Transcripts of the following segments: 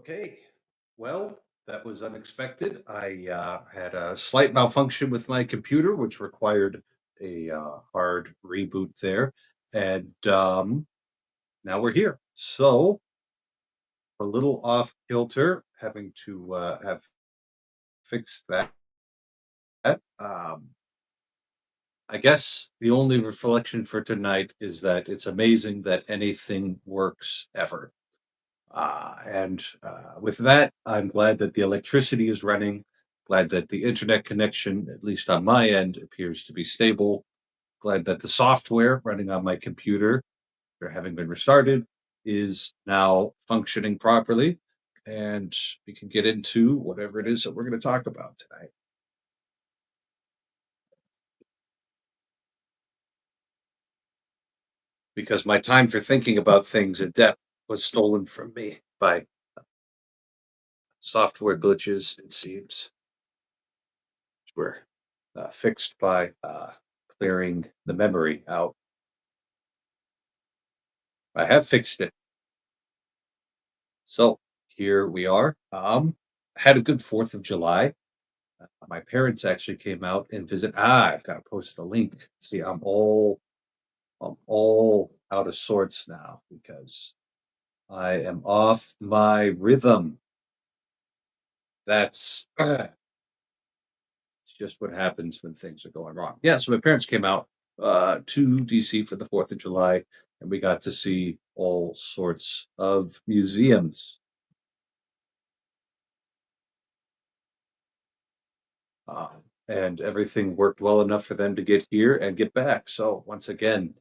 Okay, well, that was unexpected. I had a slight malfunction with my computer, which required a hard reboot there. And now we're here. So, a little off kilter, having to have fixed that. I guess the only reflection for tonight is that it's amazing that anything works ever. And with that, I'm glad that the electricity is running, glad that the internet connection, at least on my end, appears to be stable, glad that the software running on my computer, after having been restarted, is now functioning properly. And we can get into whatever it is that we're going to talk about tonight. Because my time for thinking about things in depth was stolen from me by software glitches, it seems. Were fixed by clearing the memory out. I have fixed it. So here we are. Had a good 4th of July. My parents actually came out and visit. I've got to post a link. See, I'm all out of sorts now because I am off my rhythm. That's it's just what happens when things are going wrong. Yeah, so my parents came out to DC for the 4th of July, and we got to see all sorts of museums. Uh, and everything worked well enough for them to get here and get back. So once again,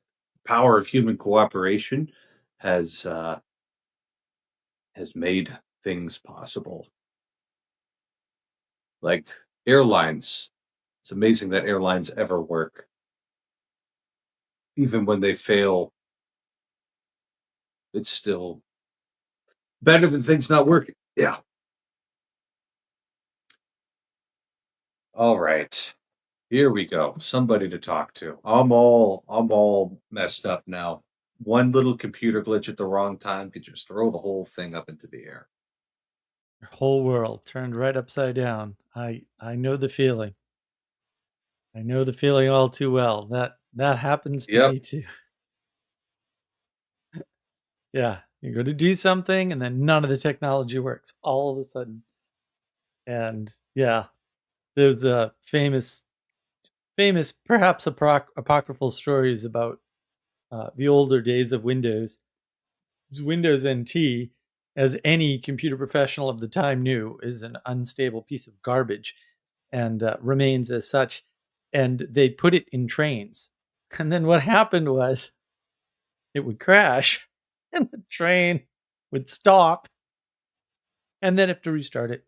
power of human cooperation has has made things possible. Like airlines, it's amazing that airlines ever work, even when they fail. It's still better than things not working. Yeah. All right. Here we go. Somebody to talk to. I'm all messed up now. One little computer glitch at the wrong time could just throw the whole thing up into the air. Your whole world turned right upside down. I know the feeling. I know the feeling all too well. That happens to Yep. me too. Yeah, you go to do something and then none of the technology works all of a sudden. And yeah, there's the famous perhaps apocryphal stories about the older days of Windows. Windows NT, as any computer professional of the time knew, is an unstable piece of garbage and remains as such. And they put it in trains. And then what happened was it would crash and the train would stop and then have to restart it.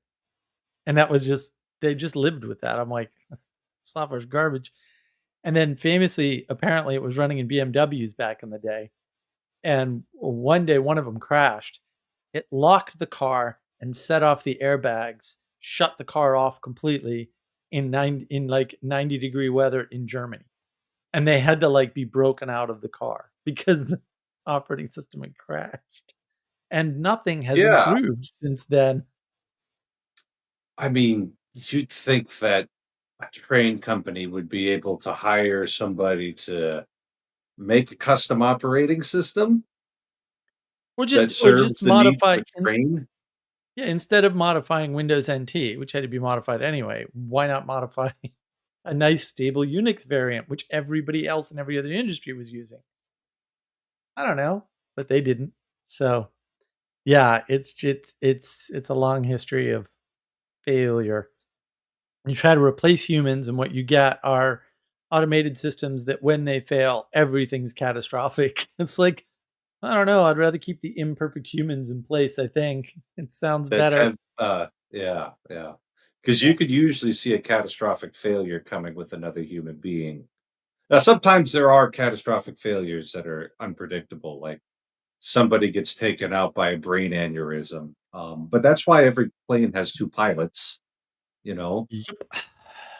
And that was just, they just lived with that. I'm like, "This software's garbage." And then famously, apparently it was running in BMWs back in the day. And one day, one of them crashed. It locked the car and set off the airbags, shut the car off completely in like 90-degree weather in Germany. And they had to like be broken out of the car because the operating system had crashed. And nothing has Yeah. improved since then. I mean, you'd think that a train company would be able to hire somebody to make a custom operating system that Or just serves the needs of modify a train. yeah, instead of modifying Windows NT, which had to be modified anyway, why not modify a nice stable Unix variant, which everybody else in every other industry was using? I don't know, but they didn't. So yeah, it's a long history of failure. You try to replace humans, and what you get are automated systems that, when they fail, everything's catastrophic. It's like, I don't know. I'd rather keep the imperfect humans in place. I think it sounds That better. have yeah, yeah. Because Yeah. you could usually see a catastrophic failure coming with another human being. Now, sometimes there are catastrophic failures that are unpredictable, like somebody gets taken out by a brain aneurysm. But that's why every plane has two pilots, you know, Yep.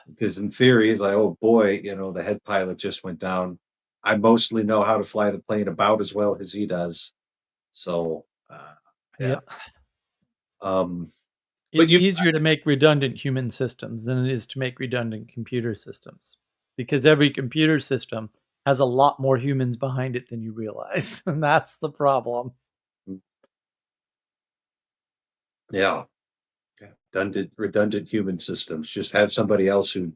because in theory, it's like, oh boy, the head pilot just went down. I mostly know how to fly the plane about as well as he does. So, yeah. Yep. Um, but It's you've easier to make redundant human systems than it is to make redundant computer systems, because every computer system has a lot more humans behind it than you realize, and that's the problem. yeah, yeah, redundant human systems. Just have somebody else who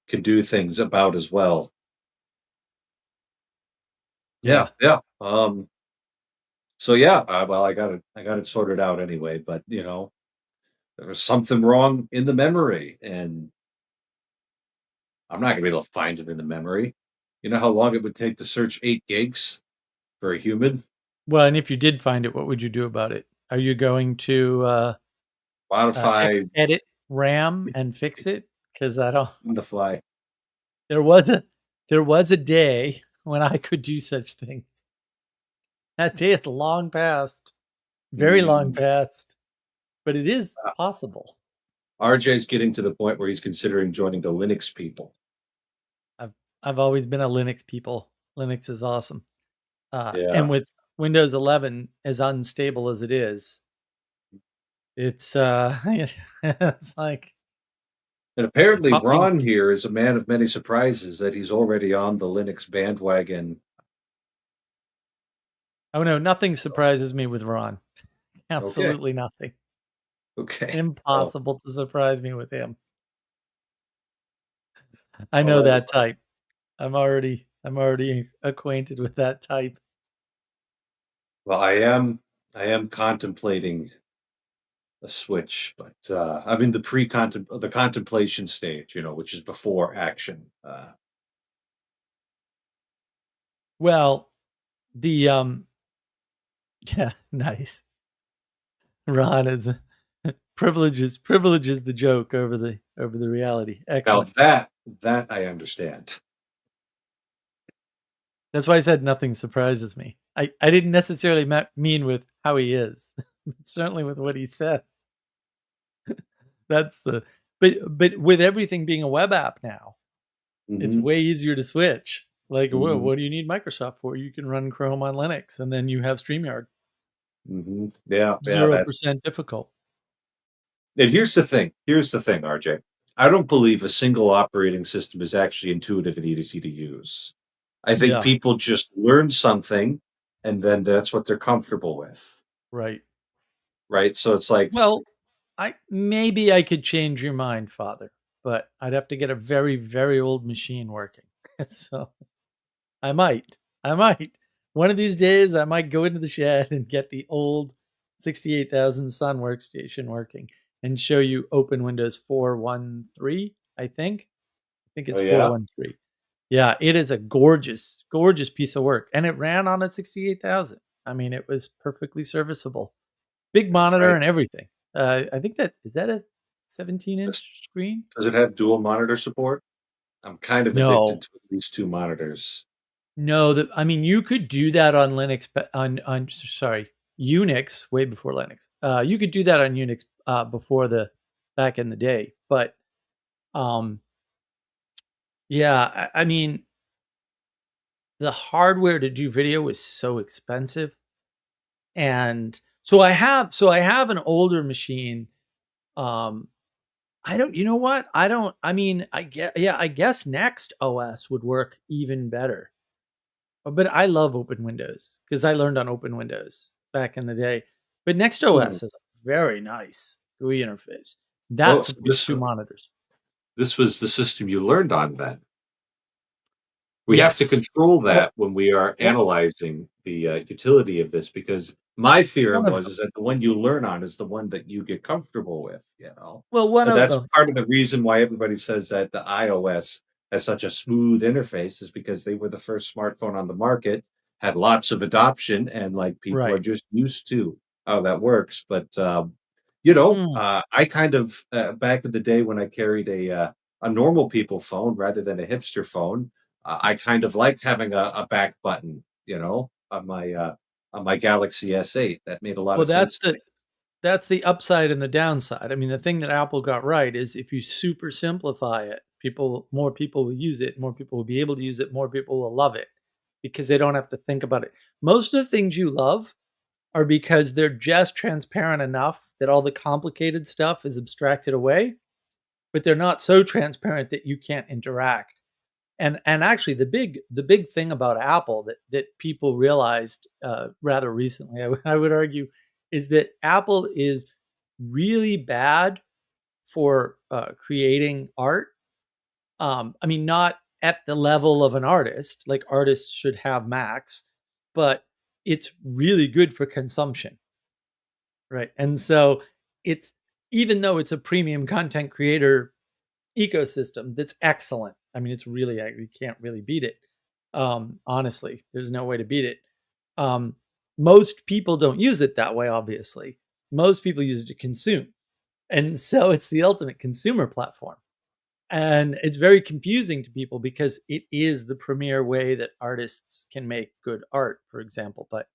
can do things about as well. Yeah, Yeah. yeah. So yeah, well, I got it sorted out anyway. But there was something wrong in the memory, and I'm not gonna be able to find it in the memory. You know how long it would take to search 8 gigs for a human? Well, and if you did find it, what would you do about it? Are you going to, Modify edit RAM and fix it? Because I don't on the fly. there was a there was a day when I could do such things. That day is long past, very long Mm. past, but it is possible. RJ's getting to the point where he's considering joining the Linux people. I've I've always been a Linux people. Linux is awesome. Yeah. And with Windows 11 as unstable as it is, it's it's like And it apparently taught me. Ron here is a man of many surprises that he's already on the Linux bandwagon. Oh no, nothing surprises me with Ron. Okay. Absolutely nothing. Okay. Well, Impossible to surprise me with him. I all know right. that type. I'm already acquainted with that type. Well, I am contemplating a switch, but I'm in the contemplation stage, which is before action. Well, the yeah, nice. Ron is privileges the joke over the reality. Now Excellent. that I understand. That's why I said nothing surprises me. I didn't necessarily mean with how he is, but certainly with what he says. That's the but with everything being a web app now, it's Hmm. way easier to switch. Like, Hmm. what do you need Microsoft for? You can run Chrome on Linux, and then you have StreamYard. Hmm. Yeah, yeah. Zero That's percent difficult. and here's the thing. Here's the thing, RJ. I don't believe a single operating system is actually intuitive and easy to use. I think Yeah, people just learn something, and then that's what they're comfortable with, right. right? So it's like, Well, I could change your mind, Father, but I'd have to get a very, very old machine working. So I might. I might. One of these days, I might go into the shed and get the old 68,000 Sun workstation working and show you Open Windows 413, I think. I think oh it's yeah, 413. Yeah, it is a gorgeous, gorgeous piece of work. And it ran on a 68,000. I mean, it was perfectly serviceable. Big that's monitor right. and everything. I think that is that a Does, 17-inch screen? does it have dual monitor support? I'm kind of addicted No. to at least two monitors. No, I mean, you could do that on Linux, but on sorry, Unix way before Linux. You could do that on Unix before the back in the day, but um, yeah, I mean, the hardware to do video is so expensive, and so I have an older machine. Um, I don't, you know what? I don't. I mean, I guess Next OS would work even better. But I love Open Windows because I learned on Open Windows back in the day. But Hmm. NextOS is a very nice GUI interface. Oh, That so supports two monitors. this was the system you learned on then. We have to Yes. control Well, that when we are one analyzing the utility of this, because my theorem one of was them. is that the one you learn on is the one that you get comfortable with, Well, one and of that's them. part of the reason why everybody says that the iOS has such a smooth interface is because they were the first smartphone on the market, had lots of adoption, and like people are Right. just used to how that works. But Mm. I kind of back in the day when I carried a normal people phone rather than a hipster phone, I kind of liked having a back button, on my Galaxy S8. That made a lot Well, of sense to me. that's the upside and the downside. I mean, the thing that Apple got right is if you super simplify it, more people will use it, more people will be able to use it, more people will love it because they don't have to think about it. Most of the things you love are because they're just transparent enough that all the complicated stuff is abstracted away, but they're not so transparent that you can't interact. And actually, the big thing about Apple that people realized rather recently, I would argue, is that Apple is really bad for creating art. I mean, not at the level of an artist, like artists should have Macs, but it's really good for consumption, right? And so it's, even though it's a premium content creator ecosystem that's excellent. I mean, it's really, you can't really beat it. Honestly, there's no way to beat it. Most people don't use it that way, obviously. Most people use it to consume. And so it's the ultimate consumer platform. And it's very confusing to people because it is the premier way that artists can make good art, for example. But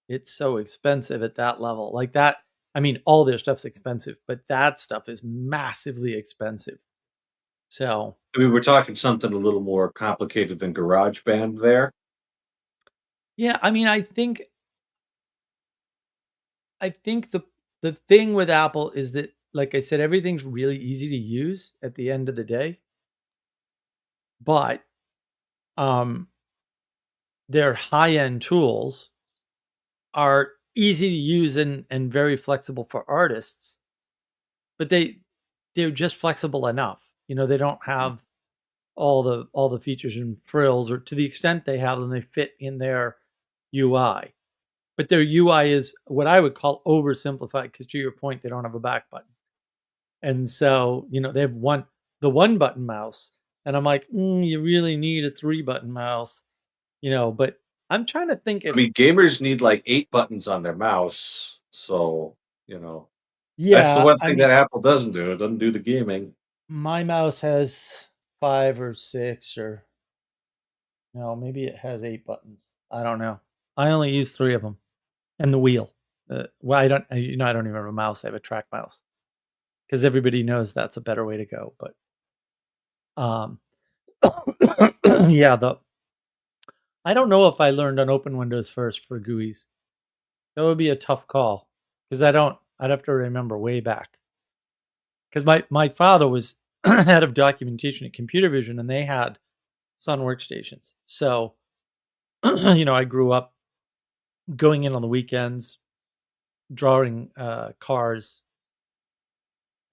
it's so expensive at that level. Like that, I mean, all their stuff's expensive, but that stuff is massively expensive. So, I mean, we're talking something a little more complicated than GarageBand there. yeah, I mean, I think the thing with Apple is that, like I said, everything's really easy to use at the end of the day. But um their high-end tools are easy to use and very flexible for artists, but they're just flexible enough. You know, they don't have all the features and frills, or to the extent they have them, they fit in their UI. But their UI is what I would call oversimplified because, to your point, they don't have a back button. And so, they have the one button mouse. And I'm like, you really need a 3-button mouse, but I'm trying to think I if, mean, gamers need like 8 buttons on their mouse. So, that's the yeah, one I thing mean, that Apple doesn't do. It doesn't do the gaming. my mouse has 5 or 6, or maybe it has 8 buttons. I don't know. I only use 3 of them and the wheel. Well, I don't even have a mouse. I have a track mouse because everybody knows that's a better way to go. But um, yeah, I don't know if I learned on Open Windows first for GUIs. That would be a tough call because I'd have to remember way back. Because my father was head of documentation at Computer Vision, and they had Sun workstations. So, I grew up going in on the weekends, drawing cars,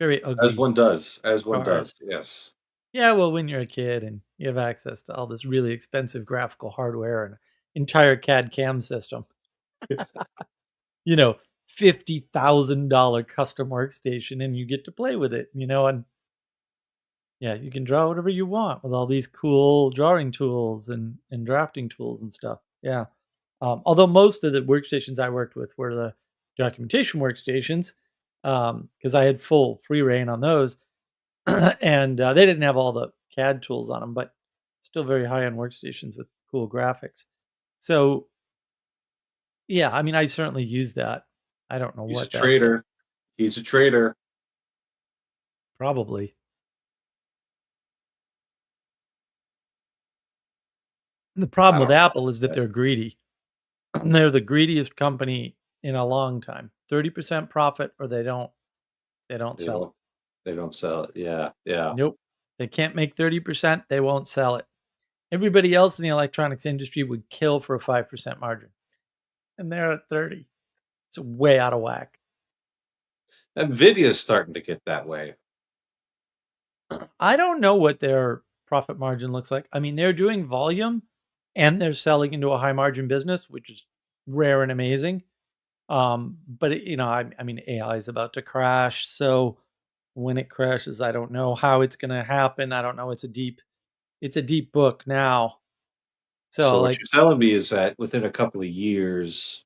very As ugly one does. As one does. cars. Yes. Yeah, well, when you're a kid and you have access to all this really expensive graphical hardware and entire CAD CAM system, you know, $50,000 custom workstation, and you get to play with it, and yeah, you can draw whatever you want with all these cool drawing tools and drafting tools and stuff. Yeah. Although most of the workstations I worked with were the documentation workstations, because I had full free reign on those, and they didn't have all the CAD tools on them, but still very high end workstations with cool graphics. So yeah, I mean, I certainly use that. I don't know He's a what that's trader. He's a trader. probably. The problem I with don't know Apple is that about they're greedy. They're the greediest company in a long time. 30% profit, or they don't that. sell it. They don't sell it. Yeah. Yeah. Nope. They can't make 30%, they won't sell it. Everybody else in the electronics industry would kill for a 5% margin. And they're at 30. It's way out of whack. Nvidia's starting to get that way. I don't know what their profit margin looks like. I mean, they're doing volume and they're selling into a high margin business, which is rare and amazing. But I mean, AI is about to crash, so when it crashes, I don't know how it's going to happen. I don't know. It's a deep book now. So So what like you're telling me is that within a couple of years,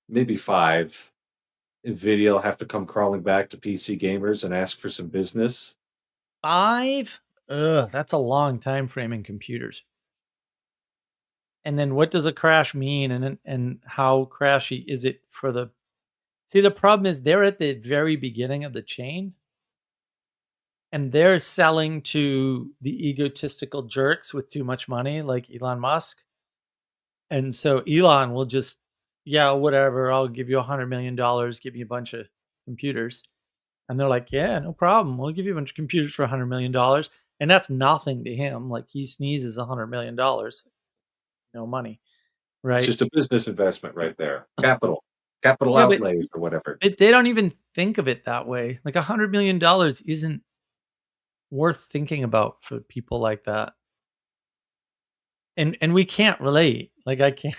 maybe 5, Nvidia will have to come crawling back to PC gamers and ask for some business. 5, that's a long time frame in computers. And then what does a crash mean, and how crashy is it for the See, the problem is they're at the very beginning of the chain, and they're selling to the egotistical jerks with too much money like Elon Musk. And so Elon will just, yeah, whatever, I'll give you $100 million, give me a bunch of computers. And they're like, yeah, no problem. We'll give you a bunch of computers for $100 million. And that's nothing to him. Like he sneezes $100 million, no money, It's right? just a business investment right there. Capital Yeah, but outlays or whatever. they don't even think of it that way. Like $100 million isn't worth thinking about for people like that. And we can't relate. Like I can't.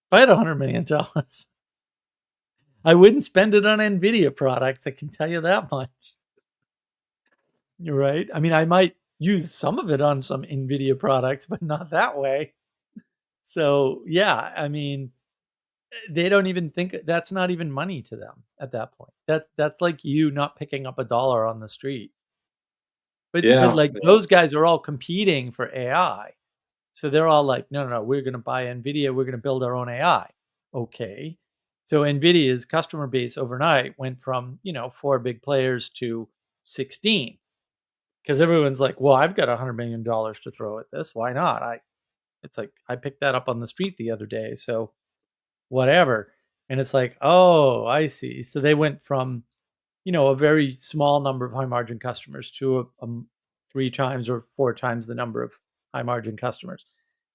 If I had $100 million, I wouldn't spend it on Nvidia products. I can tell you that much. You're right. I mean, I might use some of it on some Nvidia products, but not that way. So yeah, I mean, they don't even think that's not even money to them at that point. That's like you not picking up a dollar on the street. But Yeah, like yeah. those guys are all competing for AI. So they're all like, no, no, no, we're gonna buy Nvidia, we're gonna build our own AI. Okay. So Nvidia's customer base overnight went from, 4 big players to 16. Because everyone's like, well, I've got $100 million to throw at this. Why not? It's like I picked that up on the street the other day. So whatever. And it's like, oh, I see. So they went from, a very small number of high margin customers to a 3 times or 4 times the number of high margin customers.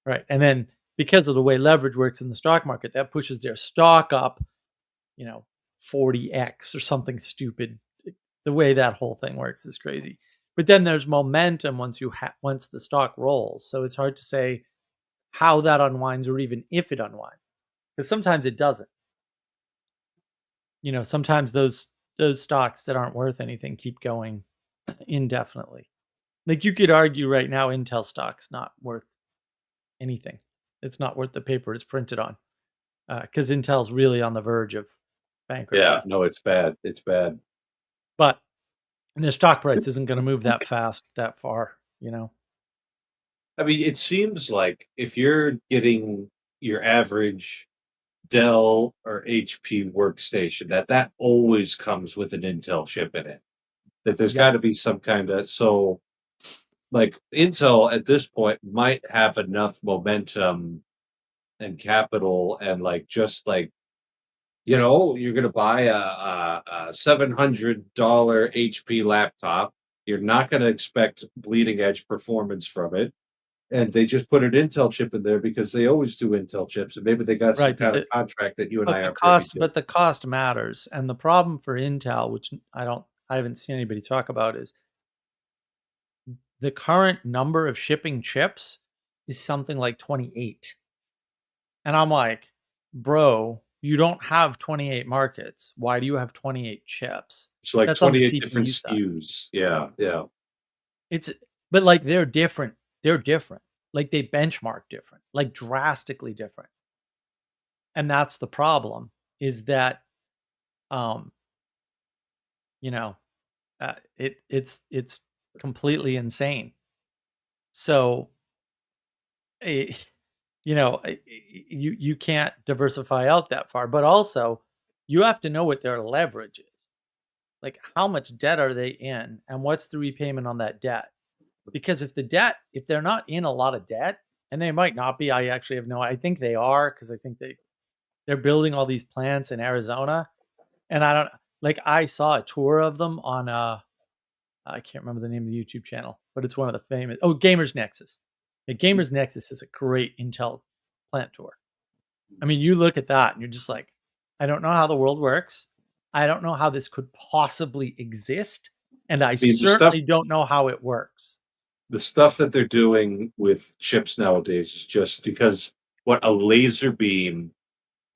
Right. And then because of the way leverage works in the stock market, that pushes their stock up, you know, 40x or something stupid. The way that whole thing works is crazy. But then there's momentum once the stock rolls. So it's hard to say how that unwinds or even if it unwinds. Because sometimes it doesn't. Sometimes those stocks that aren't worth anything keep going indefinitely. Like you could argue right now Intel stock's not worth anything. It's not worth the paper it's printed on. Because Intel's really on the verge of Yeah, bankruptcy. no, it's bad. It's bad. But their stock price isn't going to move that fast, that far. I mean, it seems like if you're getting your average Dell or HP workstation, that always comes with an Intel chip in it. That there's Yep. got to be some kind of like Intel at this point might have enough momentum and capital and like just like you're going to buy a $700 HP laptop. You're not going to expect bleeding edge performance from it. And they just put an Intel chip in there because they always do Intel chips. And maybe they got some Right. kind of contract that you and But I the aren't privy cost, to. but the cost matters. And the problem for Intel, which I haven't seen anybody talk about, is the current number of shipping chips is something like 28. And I'm like, bro, you don't have 28 markets. Why do you have 28 chips? So like That's on the 28 different CPU side. SKUs. Yeah, yeah. It's but like they're different. They're different. Like they benchmark different, like drastically different. And that's the problem is that um, you know, it's completely insane. So eh, you can't diversify out that far, but also you have to know what their leverage is. Like how much debt are they in and what's the repayment on that debt? Because if they're not in a lot of debt, and they might not be, I think they are because I think they're building all these plants in Arizona, and I don't like I saw a tour of them on I can't remember the name of the YouTube channel, but it's one of the famous. Oh, Gamers Nexus. The Gamers Nexus is a great Intel plant tour. I mean, you look at that and you're just like, I don't know how the world works. I don't know how this could possibly exist, and I I mean, certainly don't know how it works. the stuff that they're doing with chips nowadays is just because what a laser beam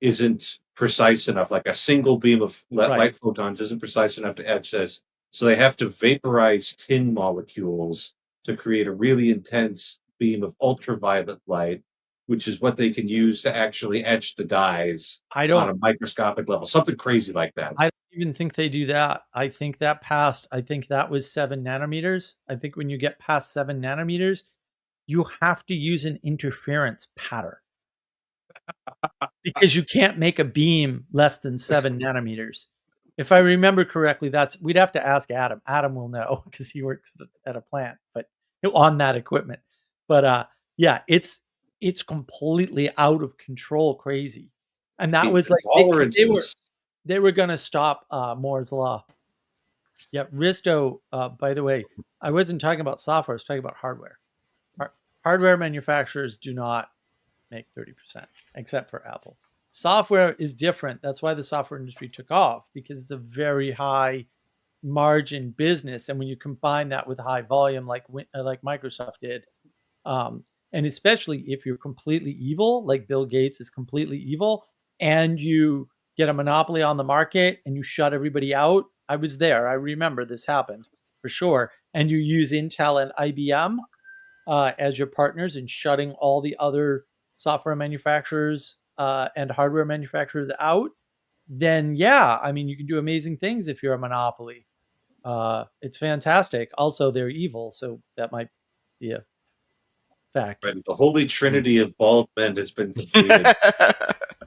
isn't precise enough. Like a single beam of Right. light photons isn't precise enough to etch this. So they have to vaporize tin molecules to create a really intense beam of ultraviolet light, which is what they can use to actually etch the dyes I on don't a microscopic level. Something crazy like that. I don't even think they do that. I think that was 7 nanometers. I think when you get past 7 nanometers, you have to use an interference pattern because you can't make a beam less than 7 nanometers. If I remember correctly, we'd have to ask Adam. Adam will know because he works at a plant, but on that equipment. But yeah, it's completely out of control crazy. And that The was like tolerances. they were going to stop Moore's law. Yeah, Risto. By the way, I wasn't talking about software. I was talking about hardware. Hardware manufacturers do not make 30%, except for Apple. Software is different. That's why the software industry took off, because it's a very high margin business, and when you combine that with high volume, like Microsoft did, and especially if you're completely evil, like Bill Gates is completely evil, and you get a monopoly on the market and you shut everybody out. I was there. I remember this happened for sure. And you use Intel and IBM as your partners in shutting all the other software manufacturers and hardware manufacturers out. Then yeah, I mean, you can do amazing things if you're a monopoly. It's fantastic. Also, they're evil, so that might be a factor. Right, the holy Hmm. trinity of bald men has been completed,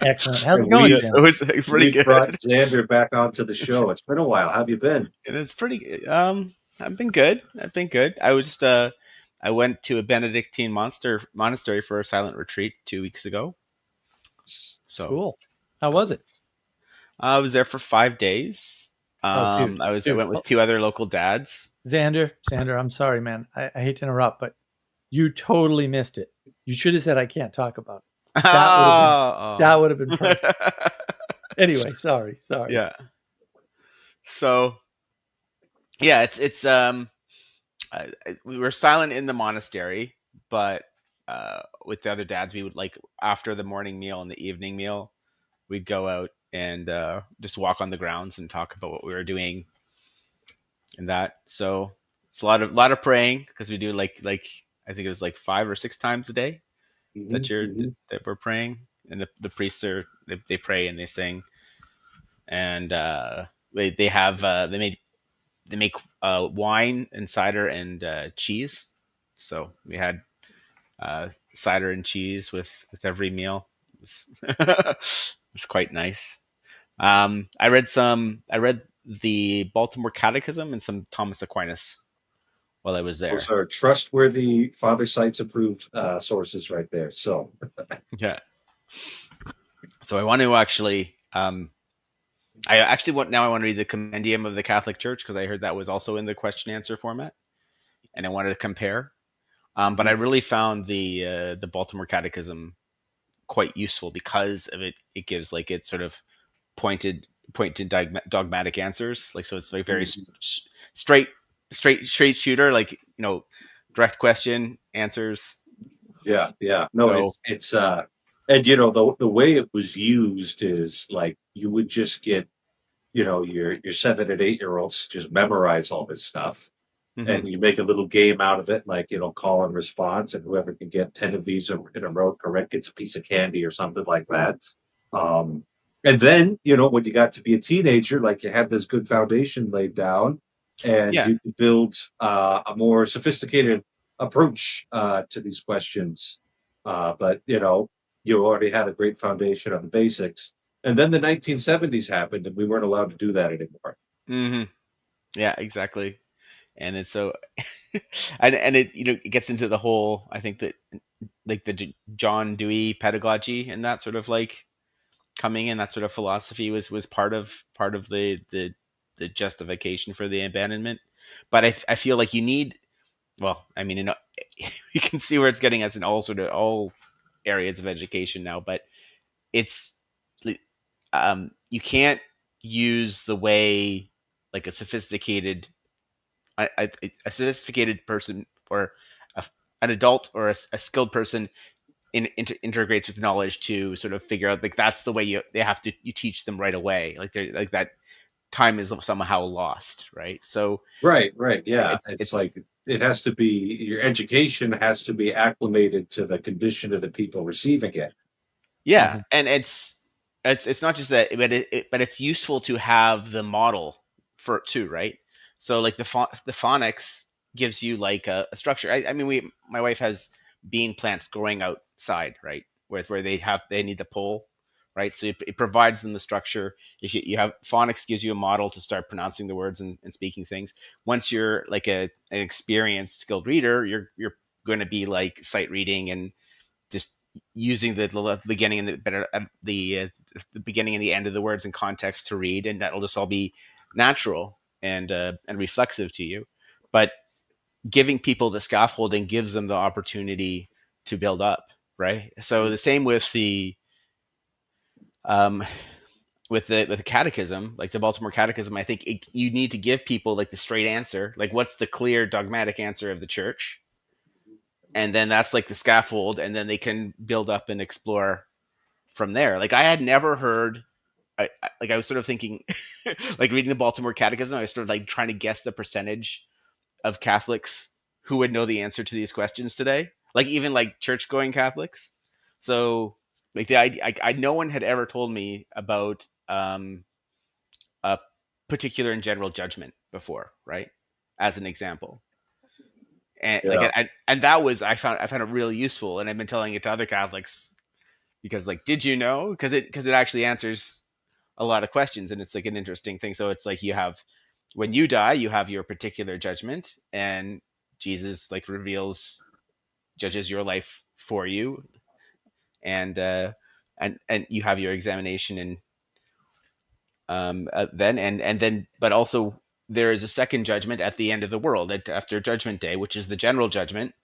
Excellent. How's and it going, Yeah, we've Jim? it was pretty we've brought good. Xander back onto the show. It's been a while. How have you been? It is pretty good. I've been good. I've been good. I was just I went to a Benedictine monastery for a silent retreat 2 weeks ago. So Cool. How that was it? was I was there for 5 days. Oh, dude, I dude. went with Oh, two other local dads. Xander, I'm sorry, man. I hate to interrupt, but you totally missed it. You should have said I can't talk about it. That would have been Oh. that would have been perfect. Anyway, sorry. Yeah. So yeah, we were silent in the monastery, but with the other dads, we would like after the morning meal and the evening meal, we'd go out and just walk on the grounds and talk about what we were doing and that. So it's a lot of praying because we do like I think it was like 5 or 6 times a day Hmm, hmm. that we're praying, and the priests they pray and they sing, and they have they make wine and cider and cheese. So we had cider and cheese with every meal. It was quite nice. I read the Baltimore Catechism and some Thomas Aquinas while I was Those there. are trustworthy Father Sites approved sources right there. So, Yeah. So I want to actually I actually want now I want to read the Compendium of the Catholic Church because I heard that was also in the question answer format, and I wanted to compare. But I mhm. really found the Baltimore Catechism quite useful because of it. It gives like it sort of pointed dogmatic answers. Like so, it's like very Mhm. straight straight shooter. Like direct question answers. Yeah, yeah. No, So and the way it was used is like you would just get, your 7 and 8 year olds just memorize all this stuff, mhm. and you make a little game out of it, like call and response, and whoever can get 10 of these in a row correct gets a piece of candy or something like that. Um, and then when you got to be a teenager, like you had this good foundation laid down, and Yeah. you could build a more sophisticated approach to these questions. But you already had a great foundation on the basics, and then the 1970s happened, and we weren't allowed to do that anymore. Hmm. Yeah. Exactly. And it's so and it it gets into the whole I think that like the John Dewey pedagogy and that sort of like coming in that sort of philosophy was part of the justification for the abandonment. But I feel like you need well I mean you can see where it's getting us in all areas of education now, but it's you can't use the way like a sophisticated person or a, an adult or a skilled person integrates with knowledge to sort of figure out like that's the way they have to you teach them right away like they're like that time is somehow lost, right? So Right, right. Yeah. It's like it's it has to be your education has to be acclimated to the condition of the people receiving it. yeah, Mhm. and it's not just that, but but it's useful to have the model for it too, right? So like the phonics gives you like a structure. I mean, my wife has bean plants growing outside, right, where they need the pole, right? So it provides them the structure. If you have phonics gives you a model to start pronouncing the words and speaking things. Once you're like an experienced skilled reader, you're going to be like sight reading and just using the beginning and the the beginning and the end of the words in context to read, and that'll just all be natural and reflexive to you. But giving people the scaffolding gives them the opportunity to build up, right? So the same with the um, with the catechism, like the Baltimore Catechism. I think you need to give people like the straight answer, like what's the clear dogmatic answer of the church, and then that's like the scaffold, and then they can build up and explore from there. Like I had never heard. I was sort of thinking, like reading the Baltimore Catechism, I was sort of like trying to guess the percentage of Catholics who would know the answer to these questions today, like even like church going Catholics. So like no one had ever told me about a particular and general judgment before, right? As an example. And like Yeah. and that was I found it really useful, and I've been telling it to other Catholics because like, did you know? Because it actually answers a lot of questions, and it's like an interesting thing. So it's like you have, when you die, you have your particular judgment, and Jesus like judges your life for you, and and you have your examination, and then but also there is a second judgment at the end of the world, after Judgment Day, which is the general judgment.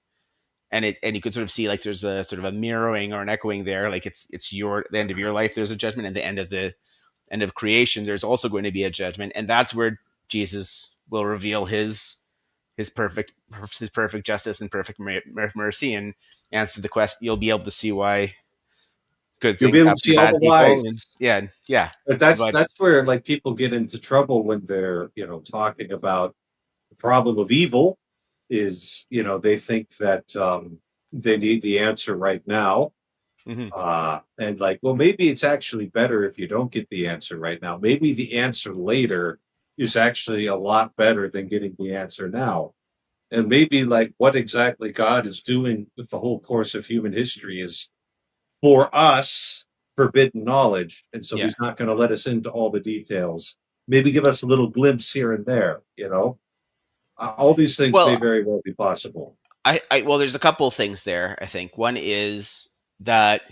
And you could sort of see like there's a sort of a mirroring or an echoing there, like it's the end of your life, there's a judgment, and the end of creation, there's also going to be a judgment, and that's where Jesus will reveal his perfect justice and perfect mercy, and answer the question. You'll be able to see why good You'll be things able to happen to see all bad the people, whys. and yeah. But But that's where like people get into trouble when they're, talking about the problem of evil is, they think that they need the answer right now. mhm. And like, well, maybe it's actually better if you don't get the answer right now. Maybe the answer later is actually a lot better than getting the answer now. And maybe like what exactly God is doing with the whole course of human history is for us forbidden knowledge. And so Yeah. he's not going to let us into all the details. Maybe give us a little glimpse here and there. All these things may Well, very well be possible. well, there's a couple of things there. I think one is that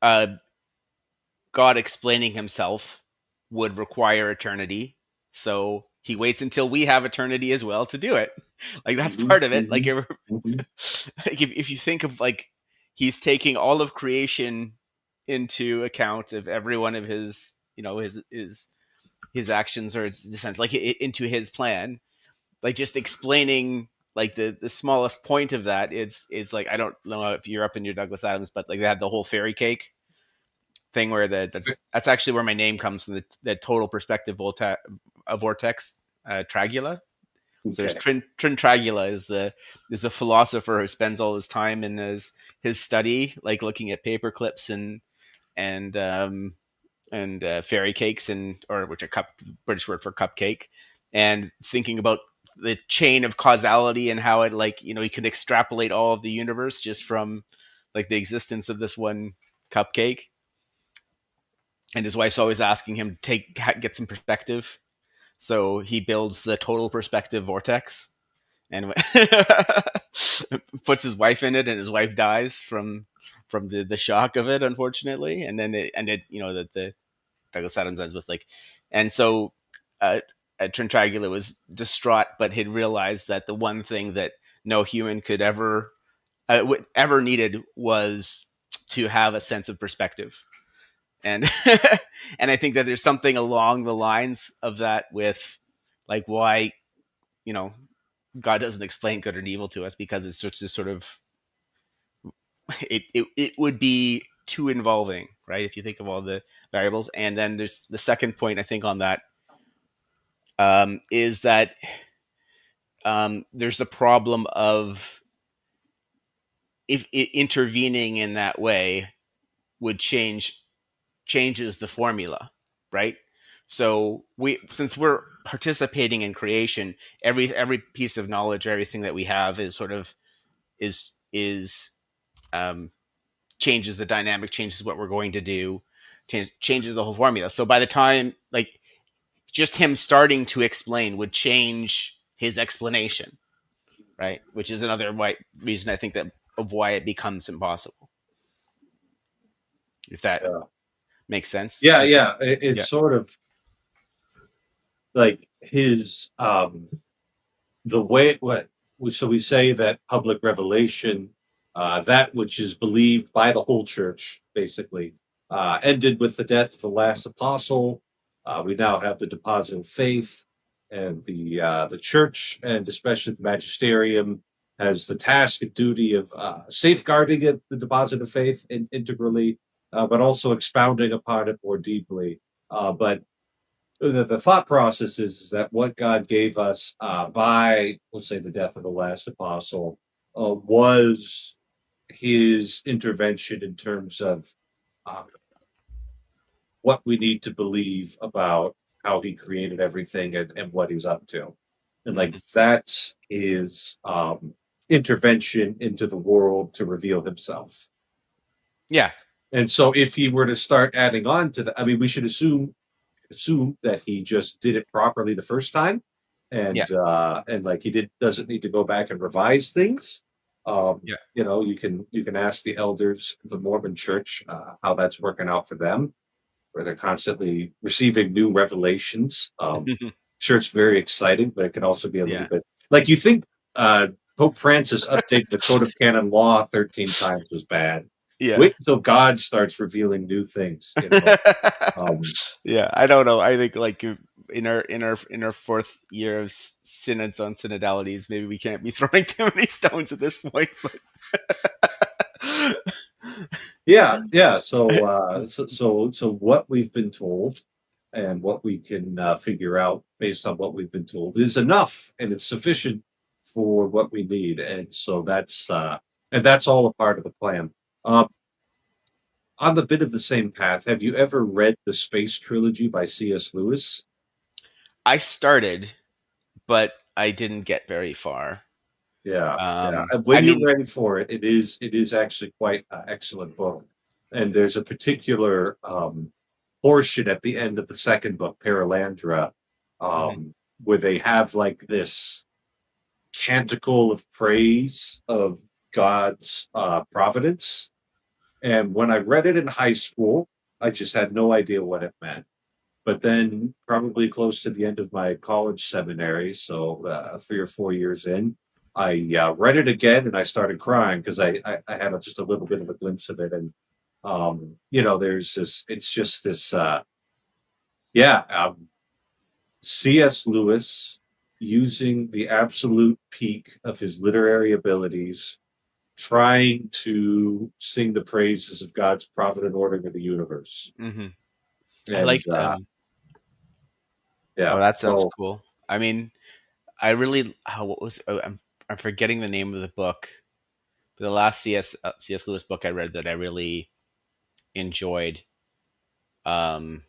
uh, God explaining himself would require eternity. So he waits until we have eternity as well to do it. Like that's Mhm, part of it. Like, mhm, mhm. like if you think of like he's taking all of creation into account of every one of his, his actions or his descents, like into his plan, like just explaining like the smallest point of that is like, I don't know if you're up in your Douglas Adams, but like they had the whole fairy cake thing where that's actually where my name comes from, the total perspective vortex, Tragula. So there's Okay. Tragula is the philosopher who spends all his time in his study, like looking at paper clips and fairy cakes, or which are British word for cupcake, and thinking about the chain of causality and how it, like, you can extrapolate all of the universe just from like the existence of this one cupcake. And his wife's always asking him to get some perspective, so he builds the total perspective vortex and puts his wife in it, and his wife dies from the shock of it, unfortunately. And then the Douglas Adams ends with like, and so uh, Trentagula was distraught, but had realized that the one thing that no human could ever needed was to have a sense of perspective. And and I think that there's something along the lines of that with like why, you know God doesn't explain good and evil to us, because it's just this sort of, it would be too involving, right? If you think of all the variables. And then there's the second point I think on that, is that there's the problem of, if intervening in that way would changes the formula, right? So since we're participating in creation, every piece of knowledge, everything that we have is sort of is um, changes the dynamic, changes what we're going to do, changes the whole formula. So by the time, like, just him starting to explain would change his explanation, right? Which is another reason I think that of why it becomes impossible. if that Yeah. makes sense. Yeah, Like, yeah. It's yeah. sort of like his the way what so we say that public revelation, that which is believed by the whole church, basically, ended with the death of the last apostle. We now have the deposit of faith, and the church, and especially the magisterium, has the task and duty of safeguarding it, the deposit of faith, integrally, but also expounding upon it more deeply. But the thought process is that what God gave us by, let's say, the death of the last apostle was his intervention in terms of uh, what we need to believe about how he created everything and what he's up to. And like Mhm. that's his intervention into the world to reveal himself. Yeah. And so if he were to start adding on to that, I mean, we should assume that he just did it properly the first time, Yeah. and like he doesn't need to go back and revise things. Yeah. You can ask the elders of the Mormon Church how that's working out for them, where they're constantly receiving new revelations. Sure, it's very exciting, but it can also be a little Yeah. bit like you think uh, Pope Francis updating the Code of Canon Law 13 times was bad. Yeah. Wait until God starts revealing new things. Um, Yeah, I don't know. I think like in our fourth year of synods on synodalities, maybe we can't be throwing too many stones at this point. Yeah, yeah. So what we've been told and what we can figure out based on what we've been told is enough, and it's sufficient for what we need, and that's all a part of the plan. Um, on the bit of the same path, have you ever read the Space Trilogy by C.S. Lewis? I started, but I didn't get very far. Yeah, yeah. And I when you're mean, ready for it, it is actually quite excellent book. And there's a particular portion at the end of the second book, Paralandra, mhm, where they have like this canticle of praise of God's providence. And when I read it in high school, I just had no idea what it meant. But then, probably close to the end of my college seminary, so 3 or 4 years in, I read it again and I started crying because I had just a little bit of a glimpse of it. And, there's this, it's just this, yeah, C.S. Lewis using the absolute peak of his literary abilities, trying to sing the praises of God's provident ordering of the universe. mhm. I And liked. Oh, yeah, that sounds so cool. I mean, I really. What was? Oh, I'm forgetting the name of the book. The last C.S. Lewis book I read that I really enjoyed. Um,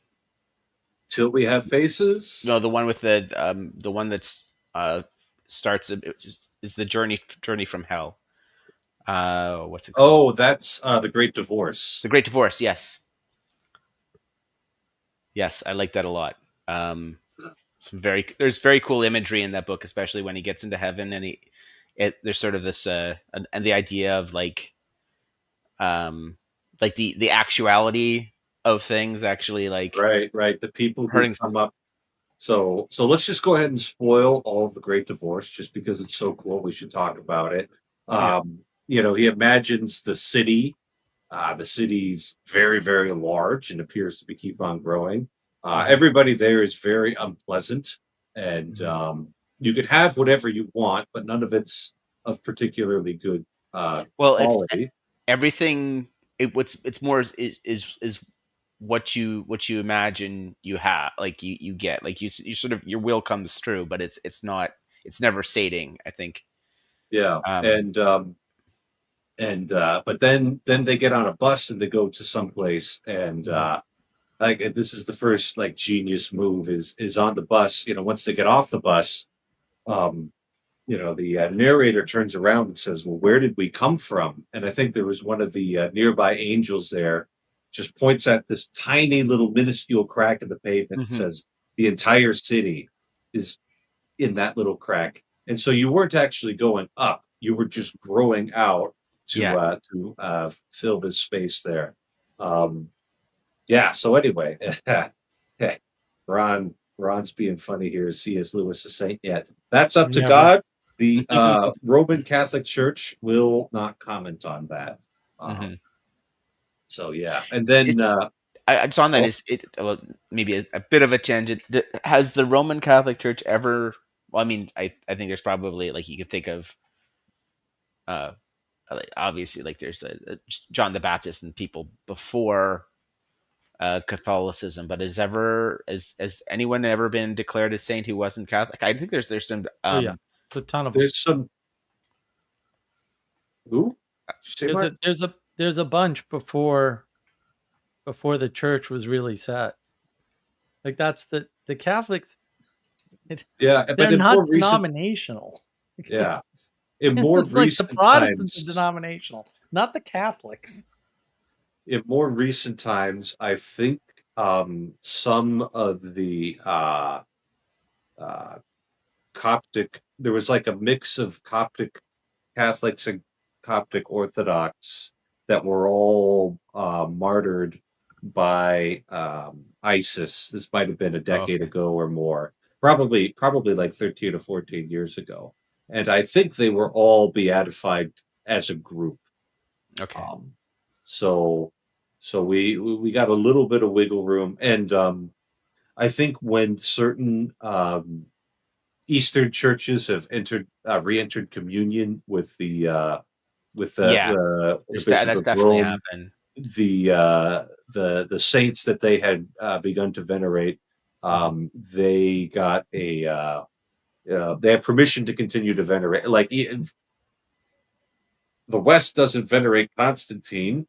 till we have faces. no, the one with the one that's starts is the journey from hell. What's it called? Oh, that's The Great Divorce. The Great Divorce. Yes, yes, I like that a lot. There's very cool imagery in that book, especially when he gets into heaven and there's sort of this and the idea of um like the actuality of things actually like Right, right. The people who hurting. come up. So let's just go ahead and spoil all of The Great Divorce just because it's so cool. We should talk about it. Yeah. He imagines the city. The city's very, very large and appears to be keep on growing. Mhm. Everybody there is very unpleasant, and Mhm. you could have whatever you want, but none of it's of particularly good Well, it's quality. everything. It's more is what you imagine you have, like you get, like you sort of your will comes through, but it's never sating, I think. Yeah, Um, and but then they get on a bus and they go to someplace, and mhm, like this is the first like genius move is on the bus. Once they get off the bus, um, the narrator turns around and says, "Well, where did we come from?" And I think there was one of the nearby angels there, just points at this tiny little minuscule crack in the pavement and mhm. says, "The entire city is in that little crack." And so you weren't actually going up; you were just growing out Yeah. to fill this space there. Yeah. So anyway, Ron's being funny here. C.S. Lewis is saying, "Yeah, that's up to Never. God. The Roman Catholic Church will not comment on that." Mhm. So yeah, and then I just on that oh, is it well maybe a bit of a tangent. Has the Roman Catholic Church ever? Well, I mean, I think there's probably like you could think of uh like, obviously like there's a John the Baptist and people before Catholicism, but has anyone ever been declared a saint who wasn't Catholic? I think there's some Oh yeah, it's a ton of them. there's some who? Did you say Mark? There's a bunch before the church was really set. Like that's the Catholics. Yeah, They're but in more not recent, denominational. yeah, in more It's like the recent Protestants are times, denominational, not the Catholics. I think some of the uh, Coptic, there was like a mix of Coptic Catholics and Coptic Orthodox that were all martyred by ISIS. This might have been a Oh, decade okay, ago or more, probably like 13 or 14 years ago. And I think they were all beatified as a group. okay, Um, so we got a little bit of wiggle room, and I think when certain Eastern churches have re-entered communion with yeah. the There's that. Bishop That's of definitely Rome, happened. the saints that they had begun to venerate, Mhm. they got they have permission to continue to venerate. Like the West doesn't venerate Constantine,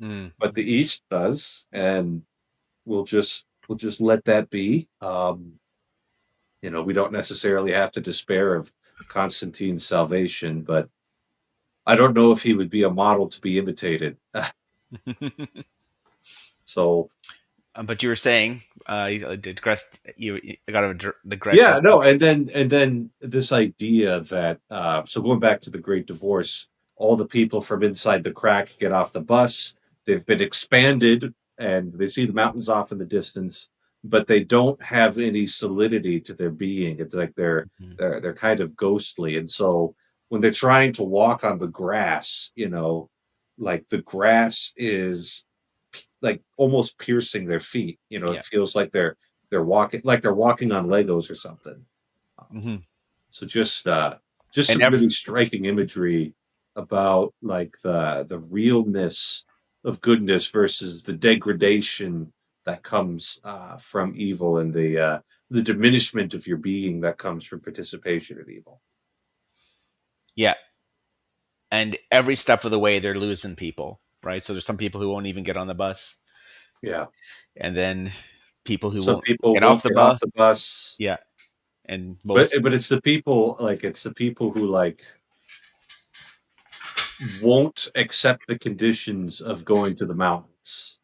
Mm. but the East does, and we'll just let that be. We don't necessarily have to despair of Constantine's salvation, but I don't know if he would be a model to be imitated. So But you were saying, you digressed. You got to digress yeah, real no, quick. and then this idea that so going back to the Great Divorce, all the people from inside the crack get off the bus. They've been expanded, and they see the mountains off in the distance, but they don't have any solidity to their being. It's like Mhm. they're kind of ghostly, and so when they're trying to walk on the grass, like the grass is like almost piercing their feet. It Yeah. feels like they're walking on Legos or something. Hmm. So just And some really striking imagery about like the realness of goodness versus the degradation that comes from evil, and the diminishment of your being that comes from participation in evil. yeah, and every step of the way they're losing people, right? So there's some people who won't even get on the bus, Yeah. and then people who Some won't people get off won't the get off bus. the bus, Yeah, and but most. but it's the people who like won't accept the conditions of going to the mountains,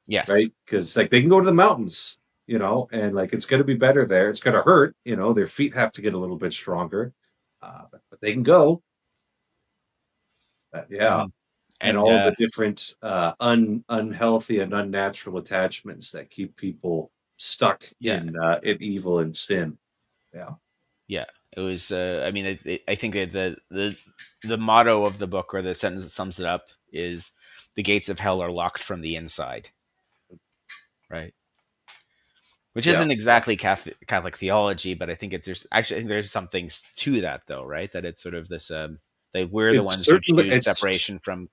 Yes. right? Because like they can go to the mountains, and like it's going to be better there. It's going to hurt, their feet have to get a little bit stronger, but they can go. Yeah, Hmm. and And all the different unhealthy and unnatural attachments that keep people stuck yeah, in evil and sin. Yeah, yeah, it was. I mean, I think that the motto of the book, or the sentence that sums it up, is the gates of hell are locked from the inside, right? Which yeah, isn't yeah. exactly Catholic theology, but I think I think there's some things to that, though, right? That it's sort of this that we're the It's ones who certainly choose it's separation from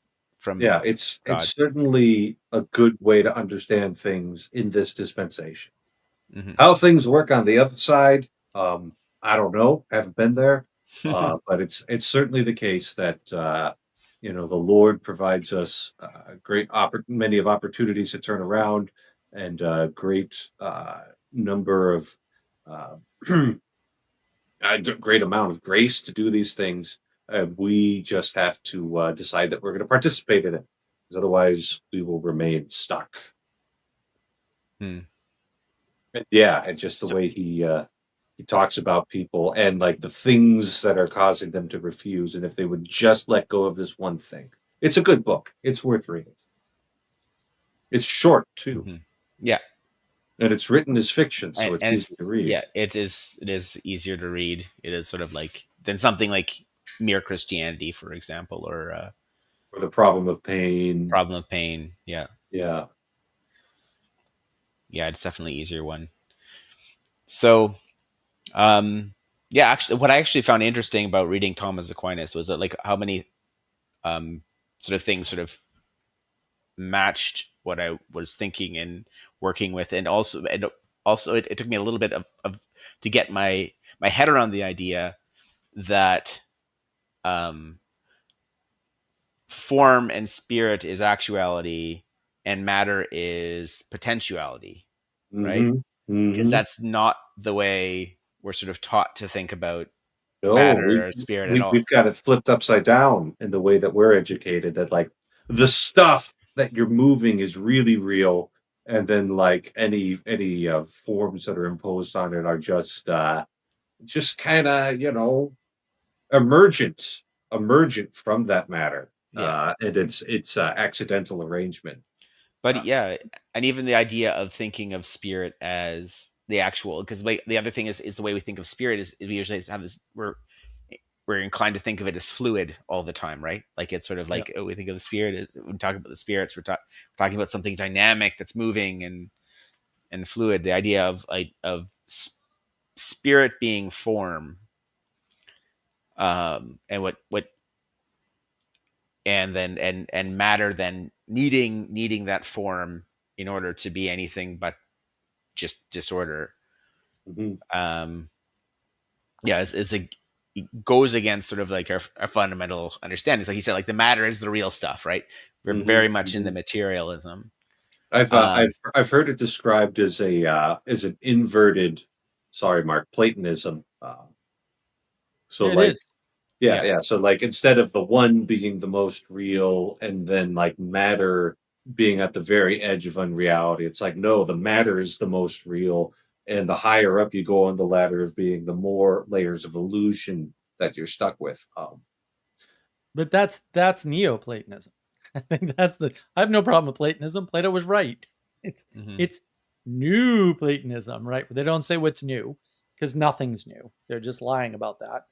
yeah, it's God. certainly a good way to understand things in this dispensation. Hmm. How things work on the other side, I don't know. Haven't been there, but it's certainly the case that the Lord provides us many of opportunities to turn around, and a great number of uh, great amount of grace to do these things. We just have to decide that we're going to participate in it, because otherwise we will remain stuck. Hmm. Yeah, and just the So way he talks about people and like the things that are causing them to refuse, and if they would just let go of this one thing. It's a good book. It's worth reading. It's short too, Mhm. Yeah, and it's written as fiction, so it's and easy to read. yeah, it is easier to read. It is sort of like than something like Mere Christianity, for example, or For the problem of pain, Problem of Pain. Yeah, yeah. yeah, it's definitely easier one. So, yeah, actually, what I actually found interesting about reading Thomas Aquinas was that like how many sort of things sort of matched what I was thinking and working with, and also it took me a little bit of to get my head around the idea that um, form and spirit is actuality and matter is potentiality, right? Mm-hmm. Because Mm-hmm. that's not the way we're sort of taught to think about No, matter or spirit at all. we've got it flipped upside down in the way that we're educated. That like the stuff that you're moving is really real, and then like any forms that are imposed on it are just kind of emergent emergent from that matter, Yeah. and it's accidental arrangement. But Uh, yeah, and even the idea of thinking of spirit as the actual, because like the other thing is the way we think of spirit is we usually have this we're inclined to think of it as fluid all the time, right? Like it's sort of Yeah. like we think of the spirit when we talk about the spirits, talking about something dynamic that's moving and fluid. The idea of spirit being form, and what and then and matter then needing that form in order to be anything but just disorder. mhm, um yeah, is a it goes against sort of like our fundamental understandings. Like you said, like the matter is the real stuff, right? We're mhm, very much in the mhm. materialism. I've uh, I've um I've heard it described as a as an inverted, sorry, Mark, Platonism. So Yeah, it like is. yeah, yeah, yeah. So like instead of the one being the most real and then like matter being at the very edge of unreality, it's like no, the matter is the most real, and the higher up you go on the ladder of being, the more layers of illusion that you're stuck with. But that's Neoplatonism. I think that's the. I have no problem with Platonism. Plato was right. It's hmm it's new Platonism, right? But they don't say what's new because nothing's new. They're just lying about that.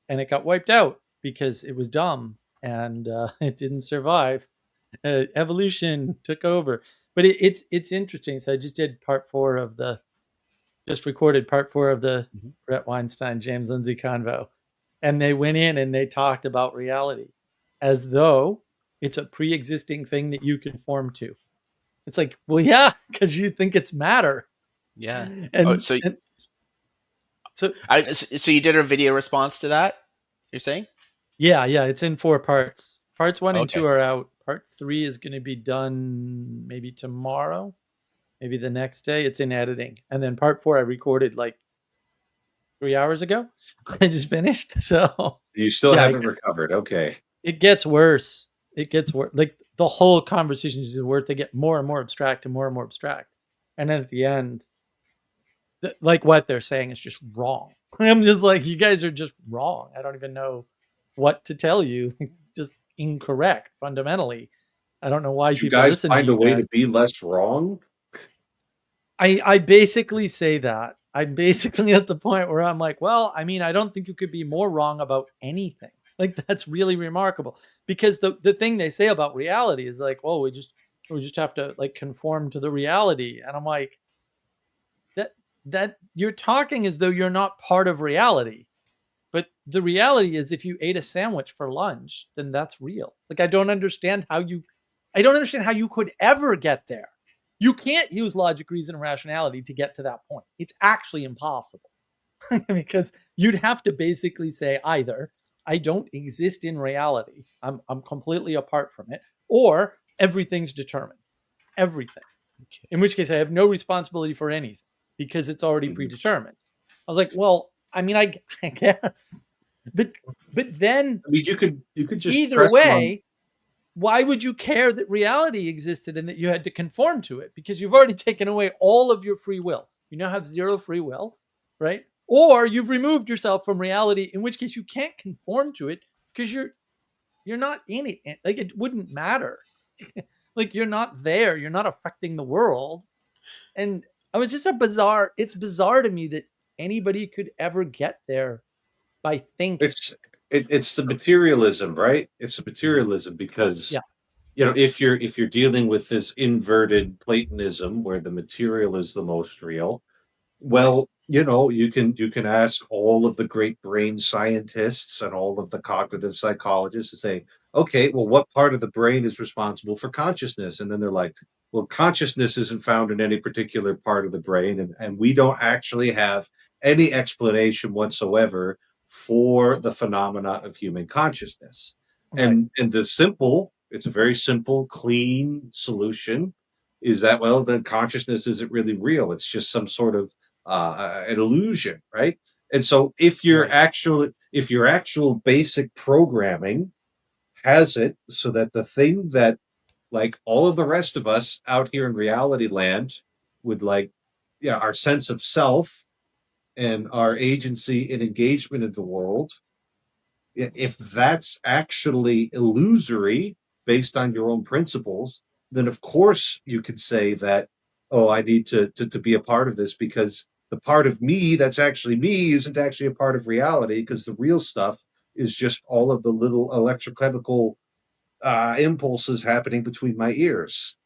And it got wiped out because it was dumb and it didn't survive. Evolution took over. But it's interesting. So I just did part 4 of the just recorded part 4 of the hmm Brett Weinstein James Lindsay convo, and they went in and they talked about reality as though it's a pre-existing thing that you conform to. It's like, well, yeah, because you think it's matter, yeah. Oh, and and so so you did a video response to that, you're saying? yeah, it's in 4 parts. Parts 1 and 2 Okay. are out. Part 3 is going to be done maybe tomorrow, maybe the next day. It's in editing, and then part 4 I recorded like 3 hours ago. I just finished, so You still yeah, haven't recovered. Okay. it gets worse. It gets worse. Like the whole conversation is worth to get more and more abstract and more abstract. And then at the end, like what they're saying is just wrong. I'm just like, you guys are just wrong. I don't even know what to tell you. Just incorrect fundamentally. I don't know why Did you people guys listen to find a you way guys. to be less wrong? I basically say that. I'm basically at the point where I'm like, well, I mean, I don't think you could be more wrong about anything. Like that's really remarkable because the thing they say about reality is like, well, we just have to like conform to the reality, and I'm like, that you're talking as though you're not part of reality. But the reality is, if you ate a sandwich for lunch, then that's real. Like I don't understand how you could ever get there. You can't use logic, reason, and rationality to get to that point. It's actually impossible because you'd have to basically say either I don't exist in reality, I'm completely apart from it, or everything's determined, everything. In which case, I have no responsibility for anything because it's already Mhm. predetermined. I was like, well, I mean, I guess, but then I mean, you could just either press on. way, why would you care that reality existed and that you had to conform to it? Because you've already taken away all of your free will. You now have zero free will, right? Or you've removed yourself from reality, in which case you can't conform to it because you're not in it. Like it wouldn't matter. Like you're not there. You're not affecting the world. And it was just a bizarre. It's bizarre to me that anybody could ever get there by thinking. It's it's the So materialism, right? It's the mhm. materialism because Yeah. if you're dealing with this inverted Platonism where the material is the most real, Right. well, you can ask all of the great brain scientists and all of the cognitive psychologists and say, okay, well, what part of the brain is responsible for consciousness? And then they're like, well, consciousness isn't found in any particular part of the brain, and we don't actually have any explanation whatsoever for the phenomena of human consciousness. Right. And it's a very simple, clean solution is that, well, then consciousness isn't really real. It's just some sort of an illusion, right? And so Right. if your actual basic programming has it so that the thing that like all of the rest of us out here in reality land would like, yeah, our sense of self and our agency and engagement in the world, if that's actually illusory based on your own principles, then of course you could say that, oh, I need to be a part of this because the part of me that's actually me isn't actually a part of reality because the real stuff is just all of the little electrochemical impulses happening between my ears.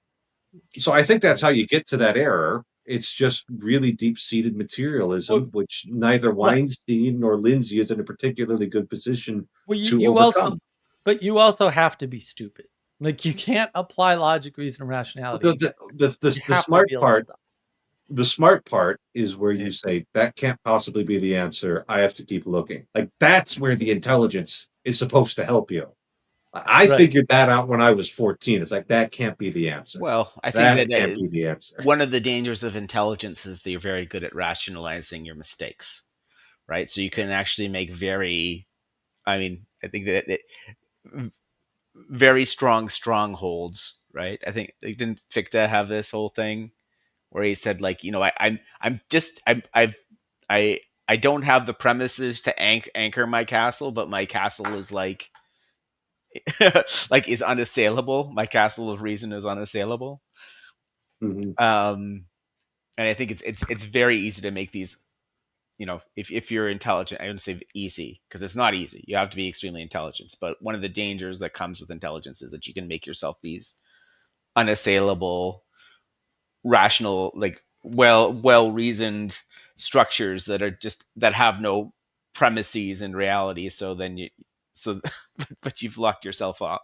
So I think that's how you get to that error. It's just really deep-seated Well, materialism, which neither right. Weinstein nor Lindsay is in a particularly good position Well, to you also, overcome. but you also have to be stupid. Like you can't apply logic, reason, and The rationality. the the the, You the have to smart be a little part, dumb. the smart part is where Yeah. you say that can't possibly be the answer. I have to keep looking. Like that's where the intelligence is supposed to help you. I Right. figured that out when I was 14. It's like that can't be the answer. Well, I think That that can't be the answer. one of the dangers of intelligence is that you're very good at rationalizing your mistakes, right? So you can actually make very, I mean, I think that very strong strongholds, right? I think like, didn't Fichte have this whole thing where he said like, I'm just I I don't have the premises to anchor my castle, but my castle is like like is unassailable. My castle of reason is unassailable. Mhm. Um, and I think it's very easy to make these. If you're intelligent, I wouldn't say easy because it's not easy. You have to be extremely intelligent. But one of the dangers that comes with intelligence is that you can make yourself these unassailable, rational, like well reasoned structures that are just that have no premises in reality. So then so but you've locked yourself You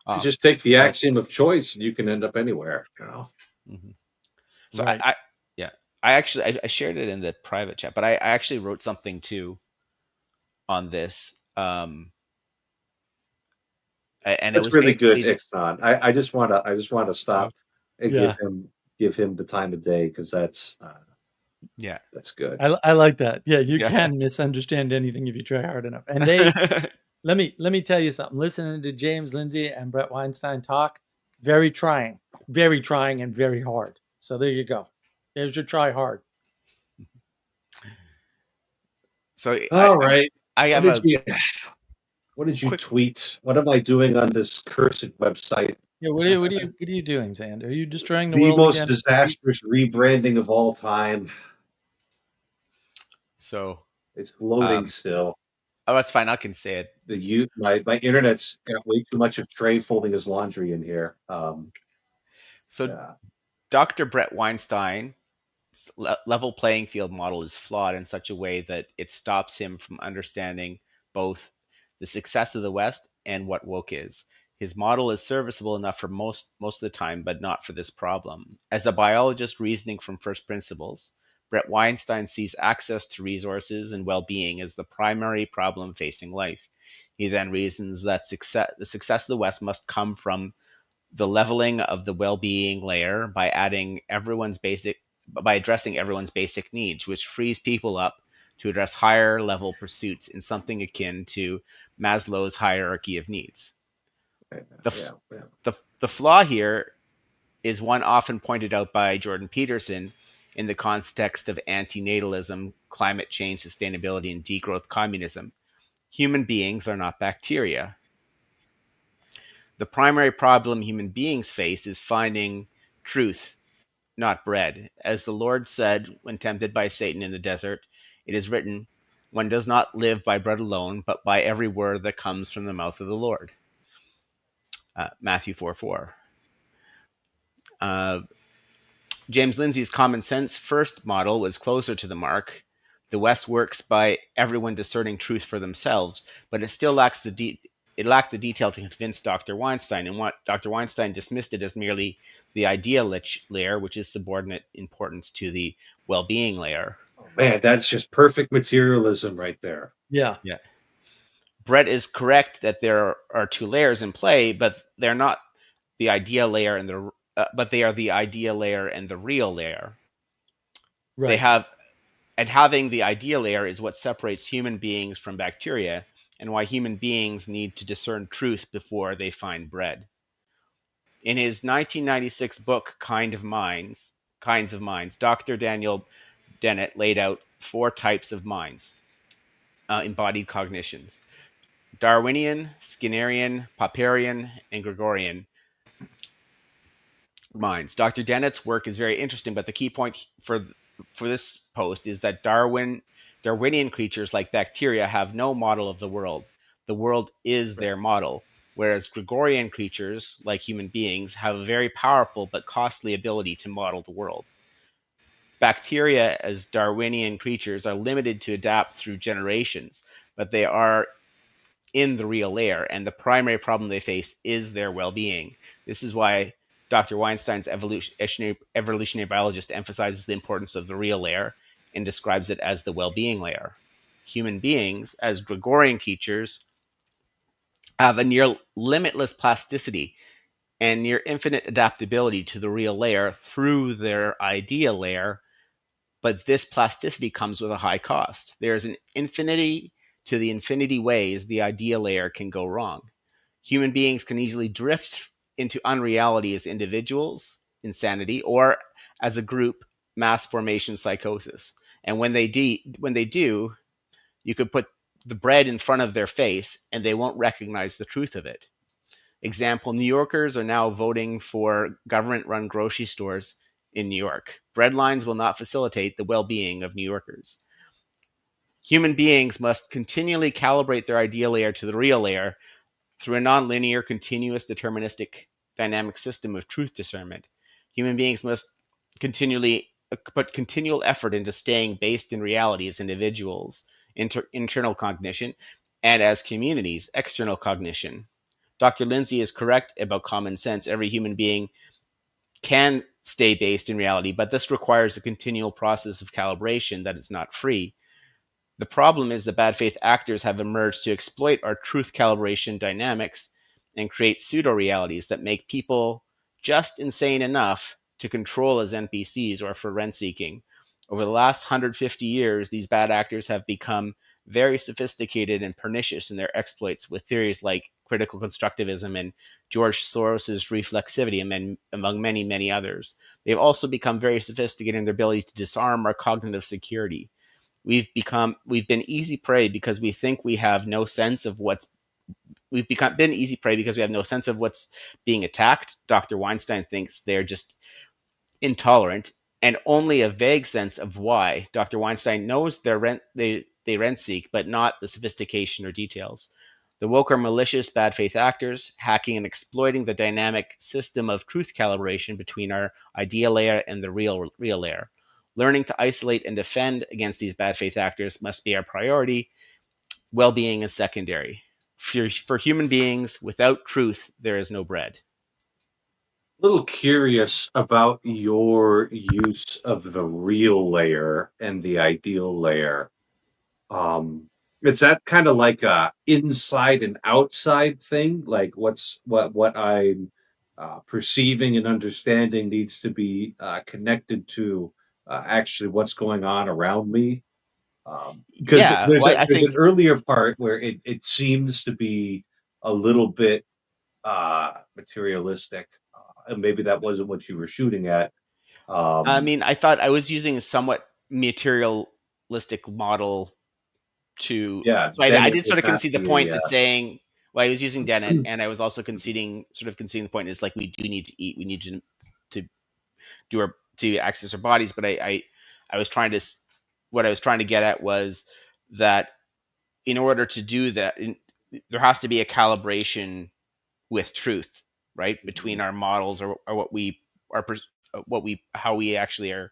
off. just take the So axiom of choice and you can end up anywhere. mhm. so Right. yeah, I shared it in the private chat, but I actually wrote something too on this. And it That's was really good, basically just Ixon. I just wanna uh, stop and Yeah. give him the time of day because yeah. that's good. I like that. Yeah, you Yeah. can misunderstand anything if you try hard enough. And they let me tell you something. Listening to James Lindsay and Brett Weinstein talk, very trying, and very hard. So there you go. There's your try hard. So All right. I What have did a you what did you quick. tweet? What am I doing on this cursed website? Yeah, what are you doing, Xander? Are you destroying the The world most again? disastrous rebranding of all time. So It's loading um still. oh, that's fine. I can say it. My internet's got way too much of Trey folding his laundry in here. So Yeah. Dr. Brett Weinstein level playing field model is flawed in such a way that it stops him from understanding both the success of the West and what woke is. His model is serviceable enough for most of the time, but not for this problem. As a biologist reasoning from first principles, Brett Weinstein sees access to resources and well-being as the primary problem facing life. He then reasons that the success of the West must come from the leveling of the well-being layer by addressing everyone's basic needs, which frees people up to address higher level pursuits in something akin to Maslow's hierarchy of needs. The, Yeah. Yeah. the flaw here is one often pointed out by Jordan Peterson in the context of antinatalism, climate change, sustainability, and degrowth communism. Human beings are not bacteria. The primary problem human beings face is finding truth, not bread. As the Lord said when tempted by Satan in the desert, it is written, one does not live by bread alone, but by every word that comes from the mouth of the Lord. Matthew 4:4. James Lindsay's common sense first model was closer to the mark. The West works by everyone discerning truth for themselves, but it still lacks it lacked the detail to convince Dr. Weinstein, and what Dr. Weinstein dismissed it as merely the idea layer, which is subordinate importance to the well-being layer. Oh, man, that's just perfect materialism right there. Yeah. Yeah. Brett is correct that there are two layers in play, but they're not the idea layer and but they are the idea layer and the real layer. Right. They have, and having the idea layer is what separates human beings from bacteria, and why human beings need to discern truth before they find bread. In his 1996 book, Kinds of Minds, Dr. Daniel Dennett laid out 4 types of minds, embodied cognitions: Darwinian, Skinnerian, Popperian, and Gregorian minds. Dr. Dennett's work is very interesting, but the key point for this post is that Darwinian creatures like bacteria have no model of the world. The world is their model, whereas Gregorian creatures like human beings have a very powerful but costly ability to model the world. Bacteria, as Darwinian creatures, are limited to adapt through generations, but they are in the real layer, and the primary problem they face is their well-being. This is why Dr. Weinstein's evolutionary biologist emphasizes the importance of the real layer and describes it as the well-being layer. Human beings, as Gregorian creatures, have a near limitless plasticity and near infinite adaptability to the real layer through their idea layer, but this plasticity comes with a high cost. There's an infinity to the infinity ways the idea layer can go wrong. Human beings can easily drift into unreality as individuals, insanity, or as a group, mass formation psychosis. And when they do, you could put the bread in front of their face and they won't recognize the truth of it. Example, New Yorkers are now voting for government-run grocery stores in New York. Bread lines will not facilitate the well-being of New Yorkers. Human beings must continually calibrate their idea layer to the real layer through a nonlinear, continuous, deterministic, dynamic system of truth discernment. Human beings must continually put continual effort into staying based in reality as individuals, internal cognition, and as communities, external cognition. Dr. Lindsay is correct about common sense. Every human being can stay based in reality, but this requires a continual process of calibration that is not free. The problem is that bad faith actors have emerged to exploit our truth calibration dynamics and create pseudo realities that make people just insane enough to control as NPCs or for rent seeking. Over the last 150 years, these bad actors have become very sophisticated and pernicious in their exploits with theories like critical constructivism and George Soros's reflexivity, among many, many others. They've also become very sophisticated in their ability to disarm our cognitive security. We've been easy prey because we think we have no sense of what's been easy prey because we have no sense of what's being attacked. Dr. Weinstein thinks they're just intolerant and only a vague sense of why. Dr. Weinstein knows they rent seek, but not the sophistication or details. The woke are malicious, bad faith actors, hacking and exploiting the dynamic system of truth calibration between our idea layer and the real layer. Learning to isolate and defend against these bad faith actors must be our priority. Well-being is secondary. For human beings, without truth, there is no bread. A little curious about your use of the real layer and the ideal layer. Is that kind of like a inside and outside thing? Like what I'm perceiving and understanding needs to be connected to actually what's going on around me? Because Yeah, well, I there's an think earlier part where it seems to be a little bit materialistic, and maybe that wasn't what you were shooting at. I thought I was using a somewhat materialistic model to. Yeah, So I then it did sort would of not concede the be point a that saying Well, I was using Dennett, and I was also conceding the point is like we do need to eat. We need to do our to access our bodies. But I was trying to what I was trying to get at was that in order to do that, there has to be a calibration with truth, right, between our models or what we are how we actually are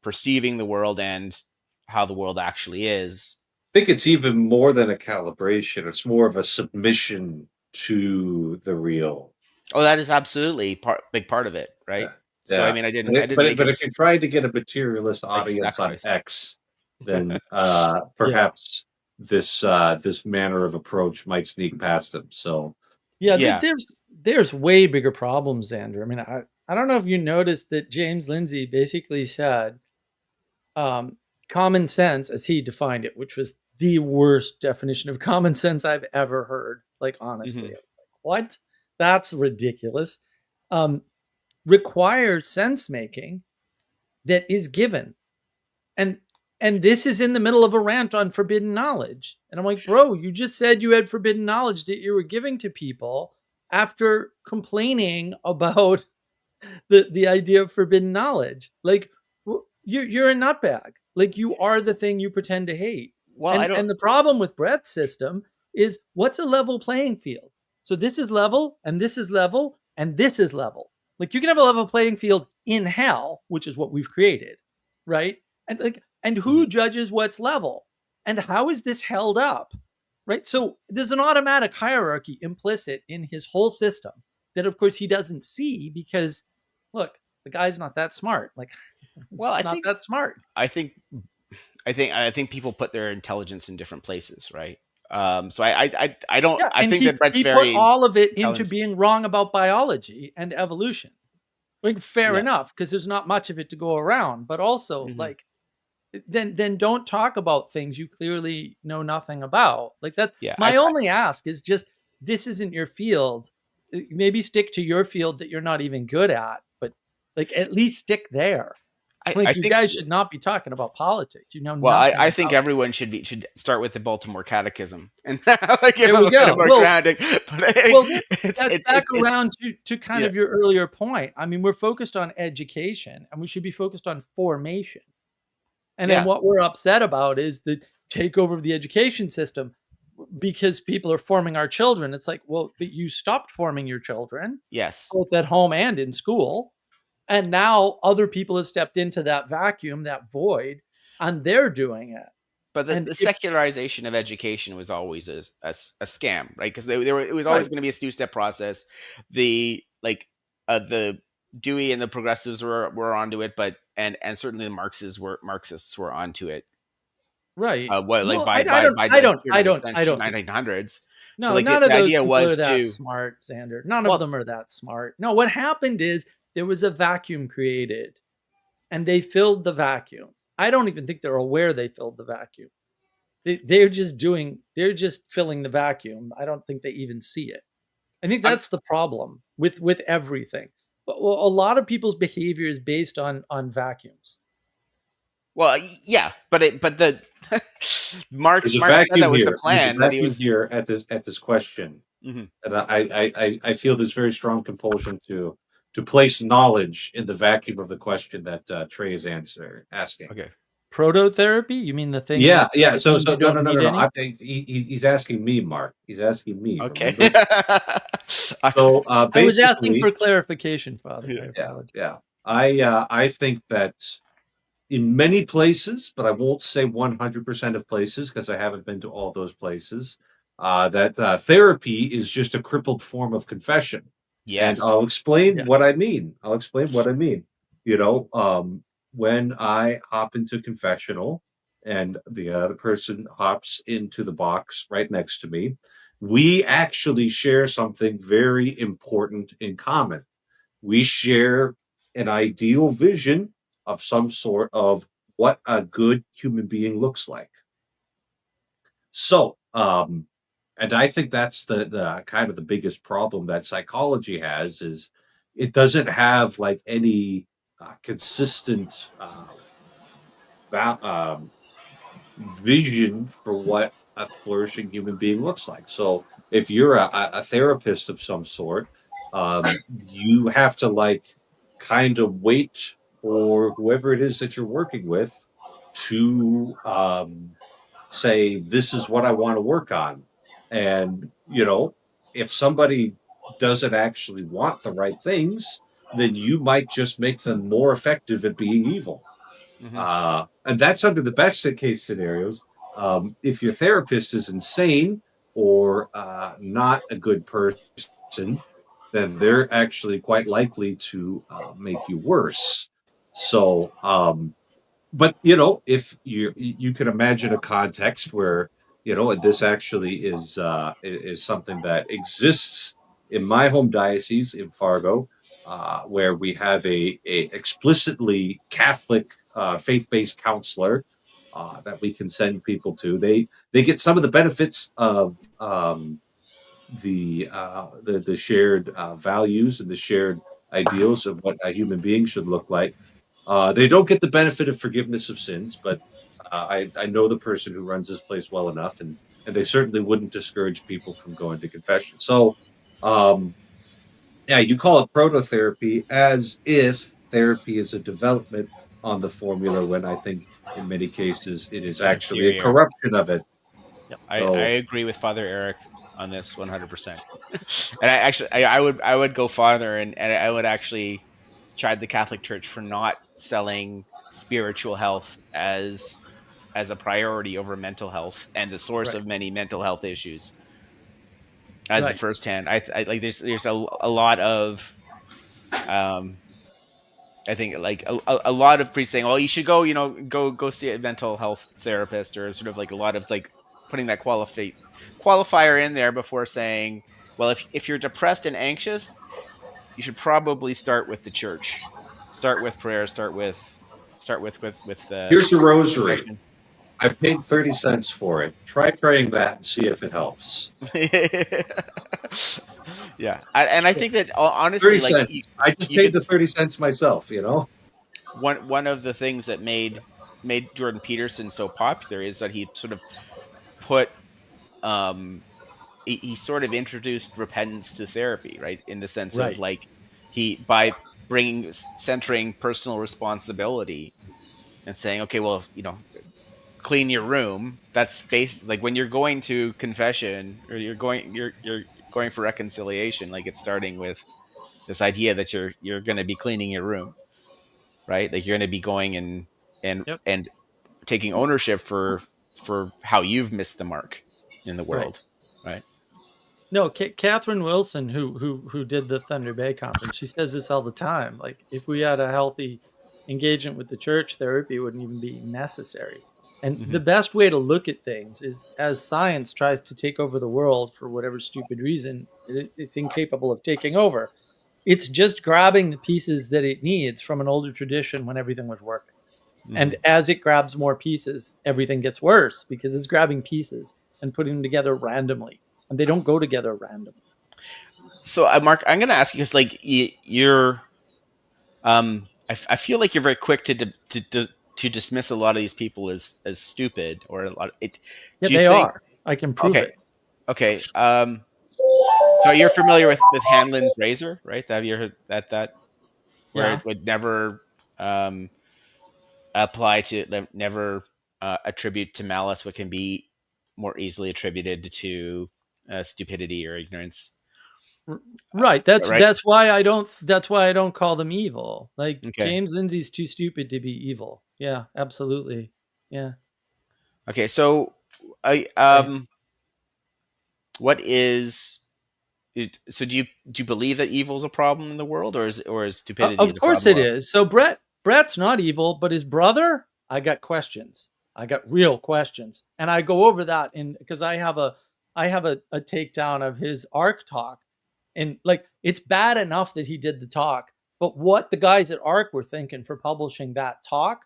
perceiving the world and how the world actually is. I think it's even more than a calibration. It's more of a submission to the real. Oh, that is absolutely big part of it, right? Yeah. So I mean, I didn't make But it if you're trying to get a materialist like audience on sacrifice. X, then perhaps this manner of approach might sneak past them. So Yeah. There's way bigger problems, Andrew. I mean, I don't know if you noticed that James Lindsay basically said common sense as he defined it, which was the worst definition of common sense I've ever heard. Like, honestly, I was like, what? That's ridiculous. Requires sense making that is given. And this is in the middle of a rant on forbidden knowledge. And I'm like, bro, you just said you had forbidden knowledge that you were giving to people after complaining about the idea of forbidden knowledge. Like, you're a nutbag. Like, you are the thing you pretend to hate. Well, and the problem with Brett's system is what's a level playing field? So this is level, and this is level, and this is level. Like, you can have a level playing field in hell, which is what we've created, right? And who judges what's level? And how is this held up? Right? So there's an automatic hierarchy implicit in his whole system that, of course, he doesn't see because, look, the guy's not that smart. Like, well, not that smart. I think people put their intelligence in different places, right? So I don't. Yeah, I think that Brett's he very put all of it into being wrong about biology and evolution. Like, fair enough, because there's not much of it to go around. But also, like, then don't talk about things you clearly know nothing about. Like, that. Yeah, my only ask is just, this isn't your field. Maybe stick to your field that you're not even good at, but like, at least stick there. Like, you guys should not be talking about politics. You know. Well, I think everyone should start with the Baltimore Catechism, and like, there we go. Grounding. But that's back around to kind of your earlier point. I mean, we're focused on education, and we should be focused on formation. And then what we're upset about is the takeover of the education system because people are forming our children. It's like, well, but you stopped forming your children, both at home and in school. And now other people have stepped into that vacuum, that void, and they're doing it. But the secularization of education was always a scam, right? Because it was always going to be a two-step process. The Dewey and the progressives were onto it, but and certainly the Marxists were onto it. Right. By the 1900s. No, so, like, none of those people are that smart, Xander. None of them are that smart. No, what happened is there was a vacuum created, and they filled the vacuum. I don't even think they're aware they filled the vacuum. They're just filling the vacuum. I don't think they even see it. I think that's the problem with everything. But a lot of people's behavior is based on vacuums. Well, yeah, but the Marx said that was the plan. That he was here at this question, and I feel this very strong compulsion to place knowledge in the vacuum of the question that Trey is asking. Okay. Prototherapy? You mean the thing? Yeah. So no. He's asking me, Mark. He's asking me. Okay. So I was asking for clarification, Father. Yeah. I think that in many places, but I won't say 100% of places because I haven't been to all those places, that therapy is just a crippled form of confession. Yes. And I'll explain what I mean. You know, when I hop into confessional and the other person hops into the box right next to me, we actually share something very important in common. We share an ideal vision of some sort of what a good human being looks like. So, and I think that's the kind of the biggest problem that psychology has is it doesn't have like any consistent vision for what a flourishing human being looks like. So if you're a therapist of some sort, you have to like kind of wait for whoever it is that you're working with to say, this is what I want to work on. And, if somebody doesn't actually want the right things, then you might just make them more effective at being evil. Hmm. And that's under the best case scenarios. If your therapist is insane or not a good person, then they're actually quite likely to make you worse. So, but if you can imagine a context where and this actually is something that exists in my home diocese in Fargo, where we have a explicitly Catholic faith-based counselor that we can send people to. They get some of the benefits of the shared values and the shared ideals of what a human being should look like. They don't get the benefit of forgiveness of sins, but I know the person who runs this place well enough, and they certainly wouldn't discourage people from going to confession. So, um, yeah, you call it prototherapy as if therapy is a development on the formula, when I think in many cases it is It's actually a inferior. corruption of it. Yep. I So agree with Father Eric on this 100%. And I would go farther, and I would actually chide the Catholic Church for not selling spiritual health as a priority over mental health and the source Right. of many mental health issues as a Right. firsthand. I like there's a lot of um I think like a lot of priests saying, "Well, you should go, go see a mental health therapist," or sort of like a lot of like putting that qualifier in there before saying, "Well, if you're depressed and anxious, you should probably start with the church, start with prayer, start with here's a rosary. confession." I paid 30 cents for it. Try praying that and see if it helps. Yeah, and I think that 30 honestly, like cents. I just you paid could the 30 cents myself. one of the things that made Jordan Peterson so popular is that he sort of put he sort of introduced repentance to therapy, right? In the sense of Right. like he by bringing centering personal responsibility and saying, okay, well, clean your room. That's like when you're going to confession or you're going for reconciliation, like it's starting with this idea that you're going to be cleaning your room, right? Like you're going to be going and Yep. and taking ownership for how you've missed the mark in the Right. world, right? No, Catherine Wilson, who did the Thunder Bay conference, she says this all the time. Like, if we had a healthy engagement with the church, therapy wouldn't even be necessary. And Hmm. the best way to look at things is, as science tries to take over the world for whatever stupid reason it's incapable of taking over. It's just grabbing the pieces that it needs from an older tradition when everything was working. Hmm. And as it grabs more pieces, everything gets worse because it's grabbing pieces and putting them together randomly. And they don't go together randomly. So, Mark, I'm going to ask you because, like, you're, I feel like you're very quick to dismiss a lot of these people as stupid or a lot. Yeah, Do you they think? are. I can prove Okay, it. okay. So you're familiar with Hanlon's razor, right? Have you heard that where Yeah. it would never um, apply to never attribute to malice what can be more easily attributed to stupidity or ignorance, Right. That's right? that's why I don't call them evil. Like, Okay. James Lindsay's too stupid to be evil. Yeah, absolutely. Yeah. Okay. So, I Right. what is it, so do you believe that evil is a problem in the world, or is stupidity Of the course problem? it is. So Brett's not evil, but his brother, I got questions. I got real questions. And I go over that in because I have a takedown of his ARC talk. And like, it's bad enough that he did the talk, but what the guys at ARC were thinking for publishing that talk,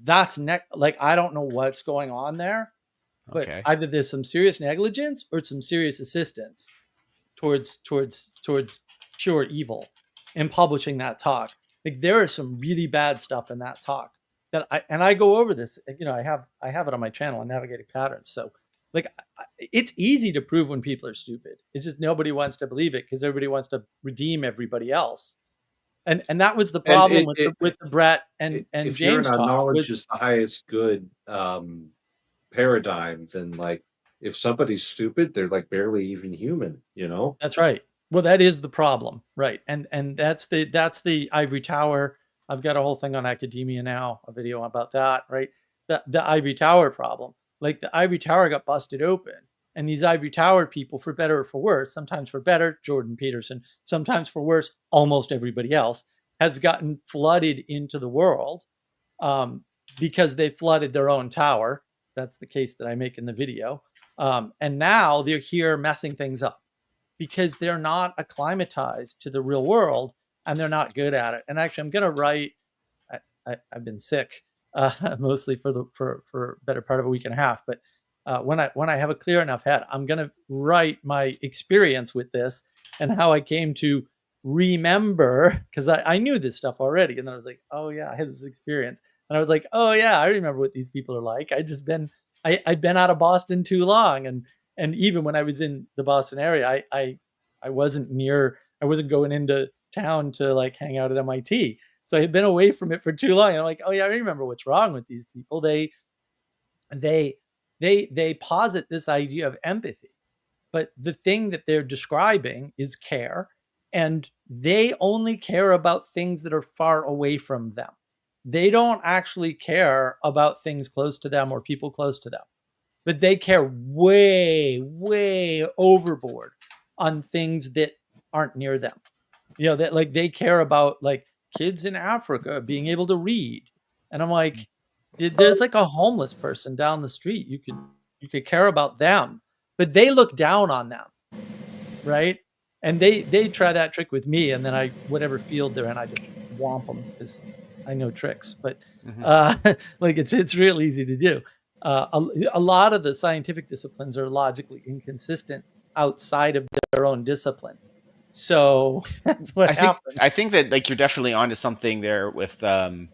that's like, I don't know what's going on there, but Okay. either there's some serious negligence or some serious assistance towards pure evil in publishing that talk. Like, there is some really bad stuff in that talk that I go over this. I have it on my channel on Navigating Patterns. So like it's easy to prove when people are stupid. It's just nobody wants to believe it because everybody wants to redeem everybody else. And that was the And problem with the Brett and if you're in James a talk knowledge was is the highest good paradigm, then like if somebody's stupid, they're like barely even human, you know? that's right. Well, that is the problem, right? And that's the ivory tower. I've got a whole thing on academia now, a video about that, right? The ivory tower problem. Like the ivory tower got busted open, and these ivory tower people, for better or for worse, sometimes for better, Jordan Peterson, sometimes for worse, almost everybody else, has gotten flooded into the world um, because they flooded their own tower. That's the case that I make in the video. And now they're here messing things up because they're not acclimatized to the real world and they're not good at it. And actually, I'm going to write. I've been sick mostly for better part of a week and a half. But when I have a clear enough head, I'm going to write my experience with this and how I came to remember, because I knew this stuff already, and then I was like, oh yeah, I had this experience, and I was like, oh yeah, I remember what these people are like. I'd been out of Boston too long, and even when I was in the Boston area, I wasn't going into town to like hang out at MIT. So I had been away from it for too long. And I'm like, oh yeah, I remember what's wrong with these people. They posit this idea of empathy, but the thing that they're describing is care, and they only care about things that are far away from them. They don't actually care about things close to them or people close to them, but they care way overboard on things that aren't near them. That like they care about like kids in Africa being able to read. And I'm like, there's like a homeless person down the street. You could care about them, but they look down on them, right? And they try that trick with me, and then whatever field they're in, I just whomp them because I know tricks. But like it's real easy to do. A lot of the scientific disciplines are logically inconsistent outside of their own discipline. So that's what happened. I think that like you're definitely onto something there with the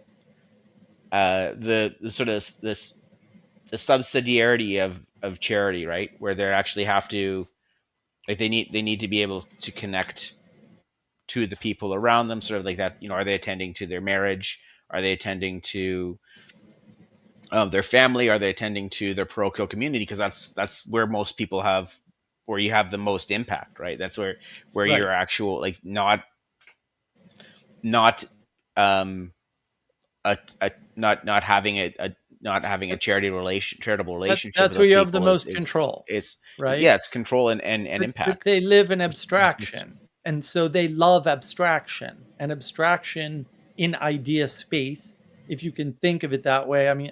sort of this the subsidiarity of charity, right? Where they actually have to like they need to be able to connect to the people around them, sort of like that. Are they attending to their marriage? Are they attending to their family? Are they attending to their parochial community? Because that's where most people where you have the most impact, right? That's where right. You're actual like not having a charitable relationship. That's where you have the most control. It's right. Yes, control and impact. But they live in abstraction, and so they love abstraction and abstraction in idea space. If you can think of it that way, I mean,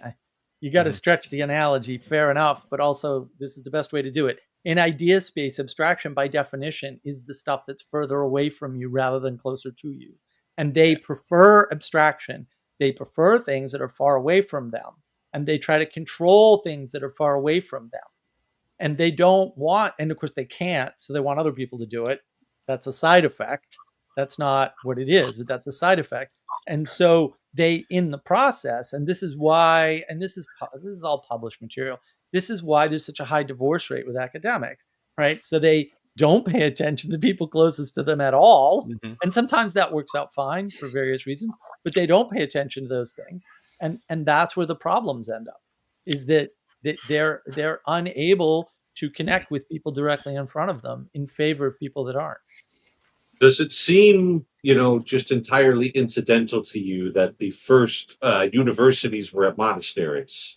you got to stretch the analogy, fair enough, but also this is the best way to do it. In idea space, abstraction by definition is the stuff that's further away from you rather than closer to you. And they prefer abstraction. They prefer things that are far away from them. And they try to control things that are far away from them. And they don't want, and of course they can't, so they want other people to do it. That's a side effect. That's not what it is, but that's a side effect. And so they, in the process, and this is why, and this is all published material, this is why there's such a high divorce rate with academics, right? So they don't pay attention to people closest to them at all. And sometimes that works out fine for various reasons, but they don't pay attention to those things. And that's where the problems end up, is that they're unable to connect with people directly in front of them in favor of people that aren't. Does it seem, just entirely incidental to you that the first universities were at monasteries,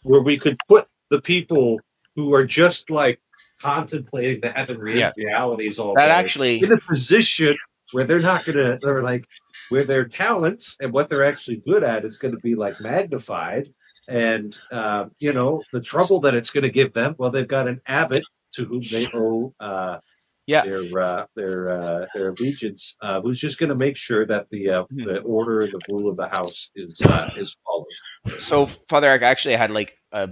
where we could put the people who are just like contemplating the heavenly realities all day actually in a position where they're like, where their talents and what they're actually good at is going to be like magnified, and the trouble that it's going to give them. Well, they've got an abbot to whom they owe their allegiance, who's just going to make sure that the order and the rule of the house is followed. So, Father Eric, actually, I had like a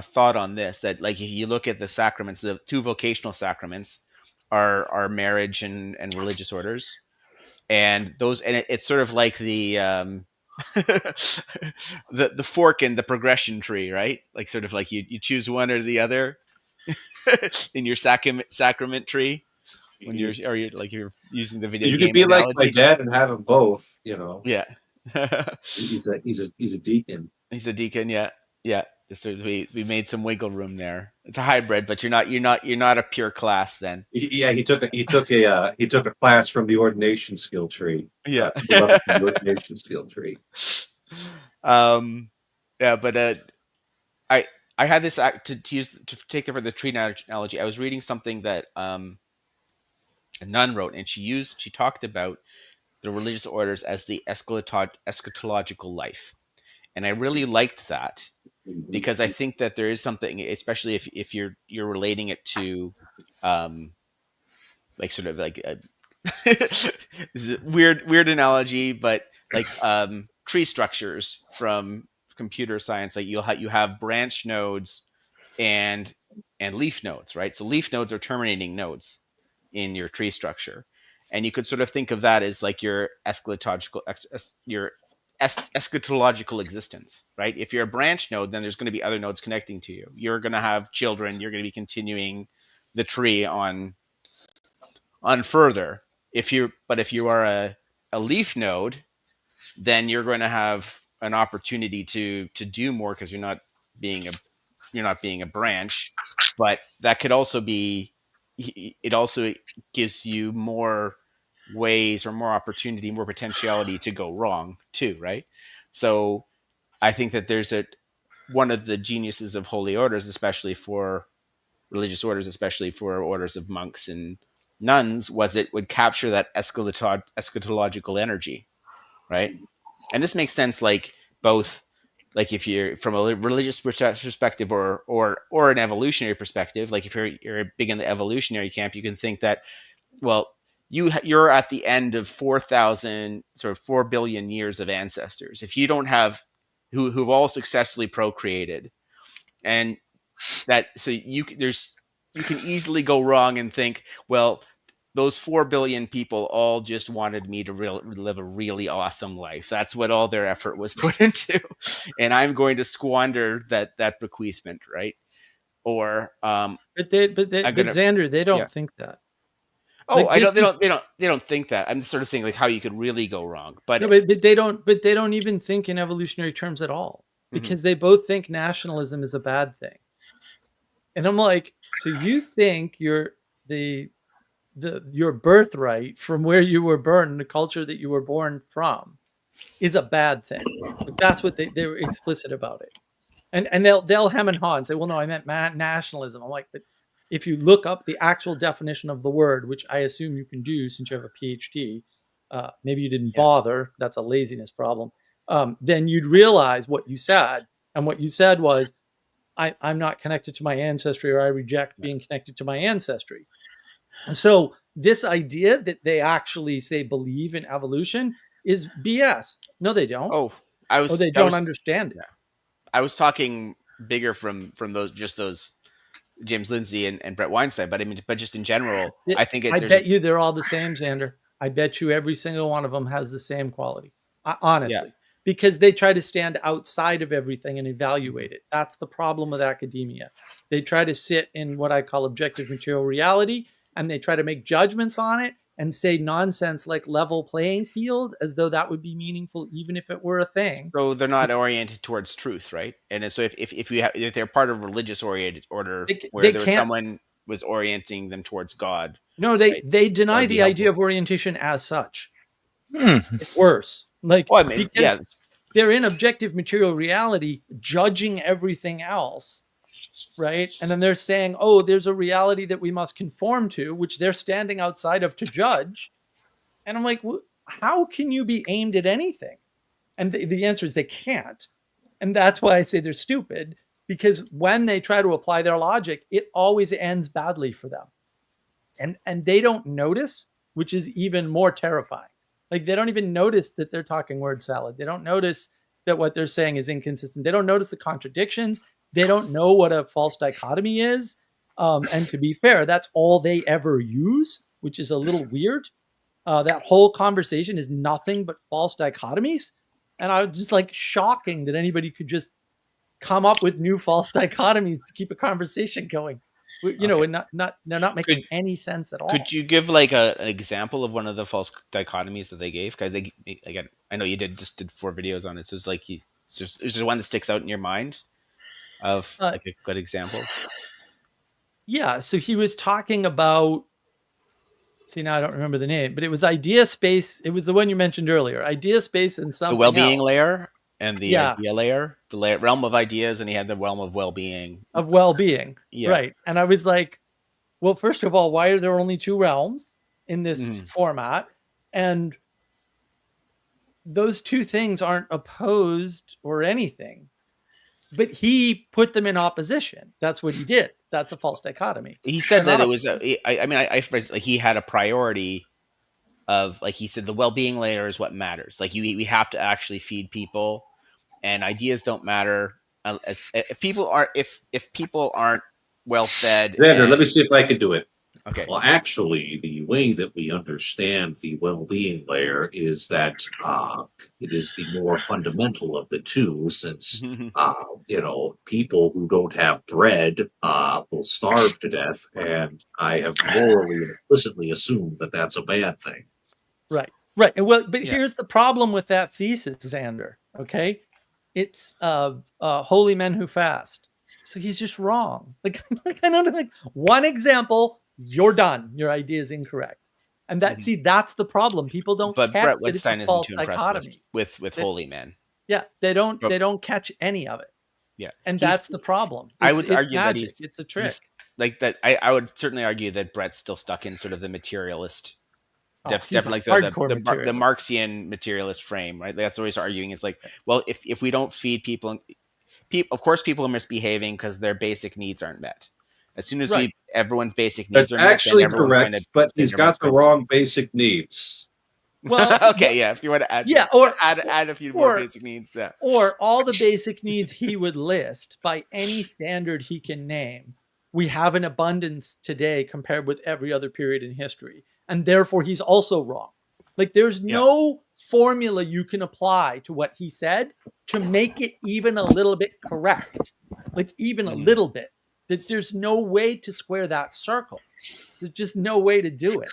thought on this, that like if you look at the sacraments, the two vocational sacraments are marriage and religious orders, and those, and it's sort of like the the fork in the progression tree, right? Like sort of like you choose one or the other in your sacrament tree when You, you're using the video you could game be like my analogy. dad and have them both. You know, Yeah. he's a deacon. He's a deacon, yeah. Yeah. So we made some wiggle room there. It's a hybrid, but you're not a pure class then. Yeah, he took a class from the ordination skill tree. Yeah. He leveled from the ordination skill tree. um yeah, but I I had this to take for the tree analogy. I was reading something that a nun wrote, and she talked about the religious orders as the eschatological life, and I really liked that because I think that there is something, especially if you're relating it to, like sort of like a, this is a weird analogy, but like tree structures from computer science, like you have branch nodes and leaf nodes, right? So leaf nodes are terminating nodes in your tree structure, and you could sort of think of that as like your eschatological existence, right? If you're a branch node, then there's going to be other nodes connecting to you. You're going to have children. You're going to be continuing the tree on further. If you are a leaf node, then you're going to have an opportunity to do more because being a you're not being a branch. But that could also be, it also gives you more ways or more opportunity, more potentiality to go wrong too, right? So I think that there's one of the geniuses of holy orders, especially for religious orders, especially for orders of monks and nuns, was it would capture that eschatological energy, right? And this makes sense, like both, like if you're from a religious perspective or an evolutionary perspective. Like if you're big in the evolutionary camp, you can think that, well, you're at the end of 4,000, sort of 4 billion years of ancestors. If you don't have who've all successfully procreated, and that, so you can easily go wrong and think, well, those 4 billion people all just wanted me to live a really awesome life. That's what all their effort was put into, and I'm going to squander that bequeathment, right? Or But I'm gonna, Xander, they yeah. don't think that. Oh, Like I this don't. They is, don't. They don't think that. I'm sort of saying like how you could really go wrong. But no, but they don't. But they don't even think in evolutionary terms at all, because they both think nationalism is a bad thing. And I'm like, so you think your birthright from where you were born, the culture that you were born from, is a bad thing. Like that's what they were explicit about it. And they'll hem and haw and say, well, no, I meant nationalism. I'm like, but if you look up the actual definition of the word, which I assume you can do since you have a PhD, maybe you didn't bother. That's a laziness problem. Then you'd realize what you said, and what you said was, I'm not connected to my ancestry, or I reject being connected to my ancestry. So this idea that they actually say believe in evolution is BS. No, they don't. oh, Or they don't understand it. I was talking bigger from those James Lindsay and Brett Weinstein, but I mean, but just in general, I think I bet you they're all the same, Xander. I bet you every single one of them has the same quality, honestly, because they try to stand outside of everything and evaluate it. That's the problem with academia. They try to sit in what I call objective material reality, and they try to make judgments on it and say nonsense like level playing field, as though that would be meaningful even if it were a thing. So they're not oriented towards truth, right? And so if they're part of a religious oriented order someone was orienting them towards God. No, they deny the idea of orientation as such. It's worse. Like, well, I mean, because they're in objective material reality, judging everything else, right? And then they're saying, oh, there's a reality that we must conform to, which they're standing outside of to judge. And I'm like, well, how can you be aimed at anything? And the answer is they can't. And that's why I say they're stupid, because when they try to apply their logic, it always ends badly for them. And they don't notice, which is even more terrifying. Like, they don't even notice that they're talking word salad. They don't notice that what they're saying is inconsistent. They don't notice the contradictions. They don't know what a false dichotomy is. And to be fair, that's all they ever use, which is a little weird. That whole conversation is nothing but false dichotomies. And I was just like shocking that anybody could just come up with new false dichotomies to keep a conversation going. You know, Okay. and they're not making any sense at all. Could you give like an example of one of the false dichotomies that they gave? Because they again, I know you did 4 videos on it. So it's like is there one that sticks out in your mind of like a good example? Yeah. So he was talking about. See, now I don't remember the name, but it was idea space. It was the one you mentioned earlier. Idea space and something The well-being else. layer and the Yeah. idea layer, the realm of ideas, and he had the realm of well-being. Of well-being. Yeah. Right. And I was like, well, first of all, why are there only 2 realms in this format? And those 2 things aren't opposed or anything. But he put them in opposition. That's what he did. That's a false dichotomy. He said that it was. I phrased it like he had a priority of, like, he said the well-being layer is what matters. Like we have to actually feed people, and ideas don't matter if people aren't well fed. Xander, let me see if I can do it. Okay. Well, actually, the way that we understand the well-being layer is that it is the more fundamental of the two, since people who don't have bread will starve to death, and I have morally and implicitly assumed that that's a bad thing. Right. But here's the problem with that thesis, Xander. Okay, it's holy men who fast. So he's just wrong. Like I don't know, like one example. You're done. Your idea is incorrect. And that's the problem. People don't But catch Brett that it's Whitstein a isn't false too impressed dichotomy. with holy men. Yeah, they don't catch any of it. Yeah. And that's the problem. I would argue magic. that it's a trick. Like that, I would certainly argue that Brett's still stuck in sort of the materialist, definitely like the Marxian materialist frame, right? That's always arguing is like, well, if we don't feed people, of course people are misbehaving because their basic needs aren't met. As soon as everyone's basic needs are met, actually then everyone's correct, but he's got the wrong basic needs. Well, okay, yeah. If you want to add, add a few more basic needs, or all the basic needs he would list by any standard he can name, we have an abundance today compared with every other period in history, and therefore he's also wrong. Like there's no formula you can apply to what he said to make it even a little bit correct, like even a little bit. There's no way to square that circle. There's just no way to do it.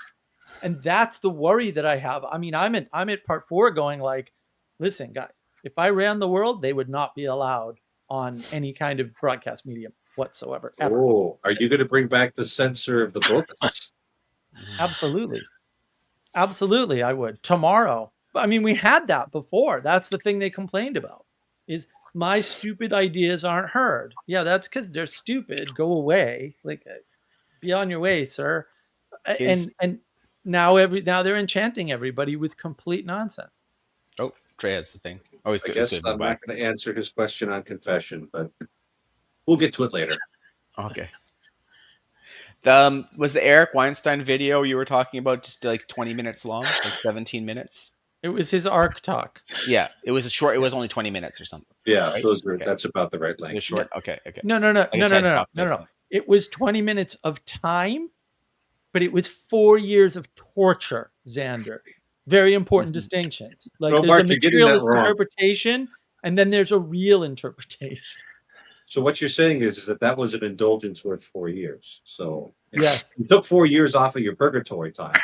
And that's the worry that I have. I mean, I'm at part 4 going like, listen, guys, if I ran the world, they would not be allowed on any kind of broadcast medium whatsoever. Ever. Oh, are you going to bring back the censor of the books? Absolutely. Absolutely, I would. Tomorrow. I mean, we had that before. That's the thing they complained about, is my stupid ideas aren't heard. Yeah, that's because they're stupid. Go away. Like, be on your way, sir. And now they're enchanting everybody with complete nonsense. Oh, Trey has the thing. I guess I'm not going to answer his question on confession, but we'll get to it later. Okay. Was the Eric Weinstein video you were talking about just like 20 minutes long, like 17 minutes? It was his ARC talk. Yeah, it was short. It was only 20 minutes or something. Yeah, right? That's about the right length. Short. Okay. No. It was 20 minutes of time, but it was 4 years of torture, Xander. Very important distinctions. Like there's Mark, a materialist interpretation, and then there's a real interpretation. So what you're saying is that was an indulgence worth 4 years. So yes, you took 4 years off of your purgatory time.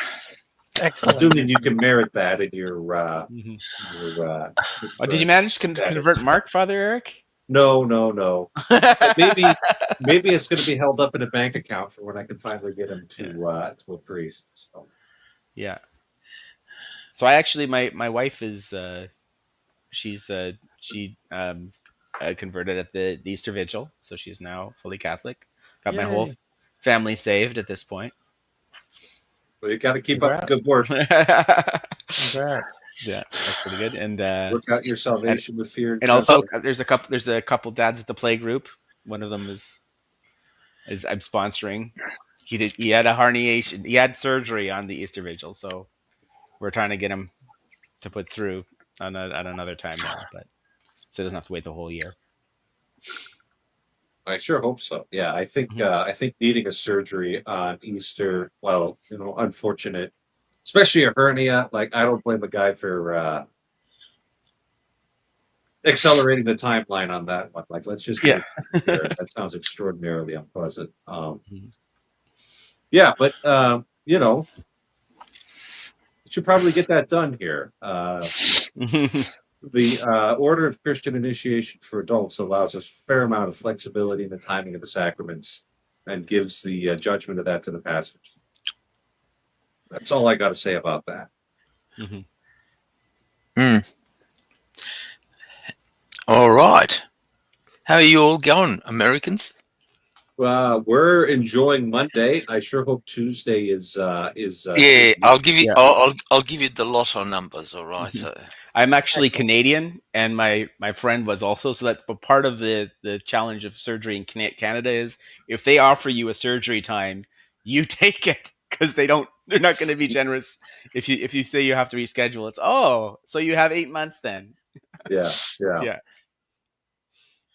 Excellent. Assuming you can merit that in your. Did you manage to convert Mark, Father Eric? No. maybe it's going to be held up in a bank account for when I can finally get him to a priest. So. Yeah. So I actually, my wife is she converted at the Easter Vigil, so she's now fully Catholic. Got my whole family saved at this point. Well, you got to keep up the good work. Congrats. Yeah, that's pretty good. And work out your salvation with fear. And also, there's a couple dads at the play group. One of them is I'm sponsoring. He had a herniation. He had surgery on the Easter Vigil, so we're trying to get him to put through at another time now, but so he doesn't have to wait the whole year. I sure hope so. Yeah, I think needing a surgery on Easter, well, unfortunate, especially a hernia. Like I don't blame a guy for accelerating the timeline on that one. Like, let's just get Yeah. it done here. That sounds extraordinarily unpleasant. Mhm. Yeah, but you should probably get that done here. The Order of Christian Initiation for Adults allows us a fair amount of flexibility in the timing of the sacraments and gives the judgment of that to the pastors. That's all I got to say about that. Mhm. Mm. All right. How are you all going, Americans? We're enjoying Monday. I sure hope Tuesday is Yeah, I'll give you. Yeah. I'll give you the lotto numbers. All right. Mhm. So I'm actually Canadian, and my friend was also. So that, but part of the challenge of surgery in Canada is if they offer you a surgery time, you take it because they're not going to be generous if you say you have to reschedule. It's so you have 8 months then. yeah. Yeah,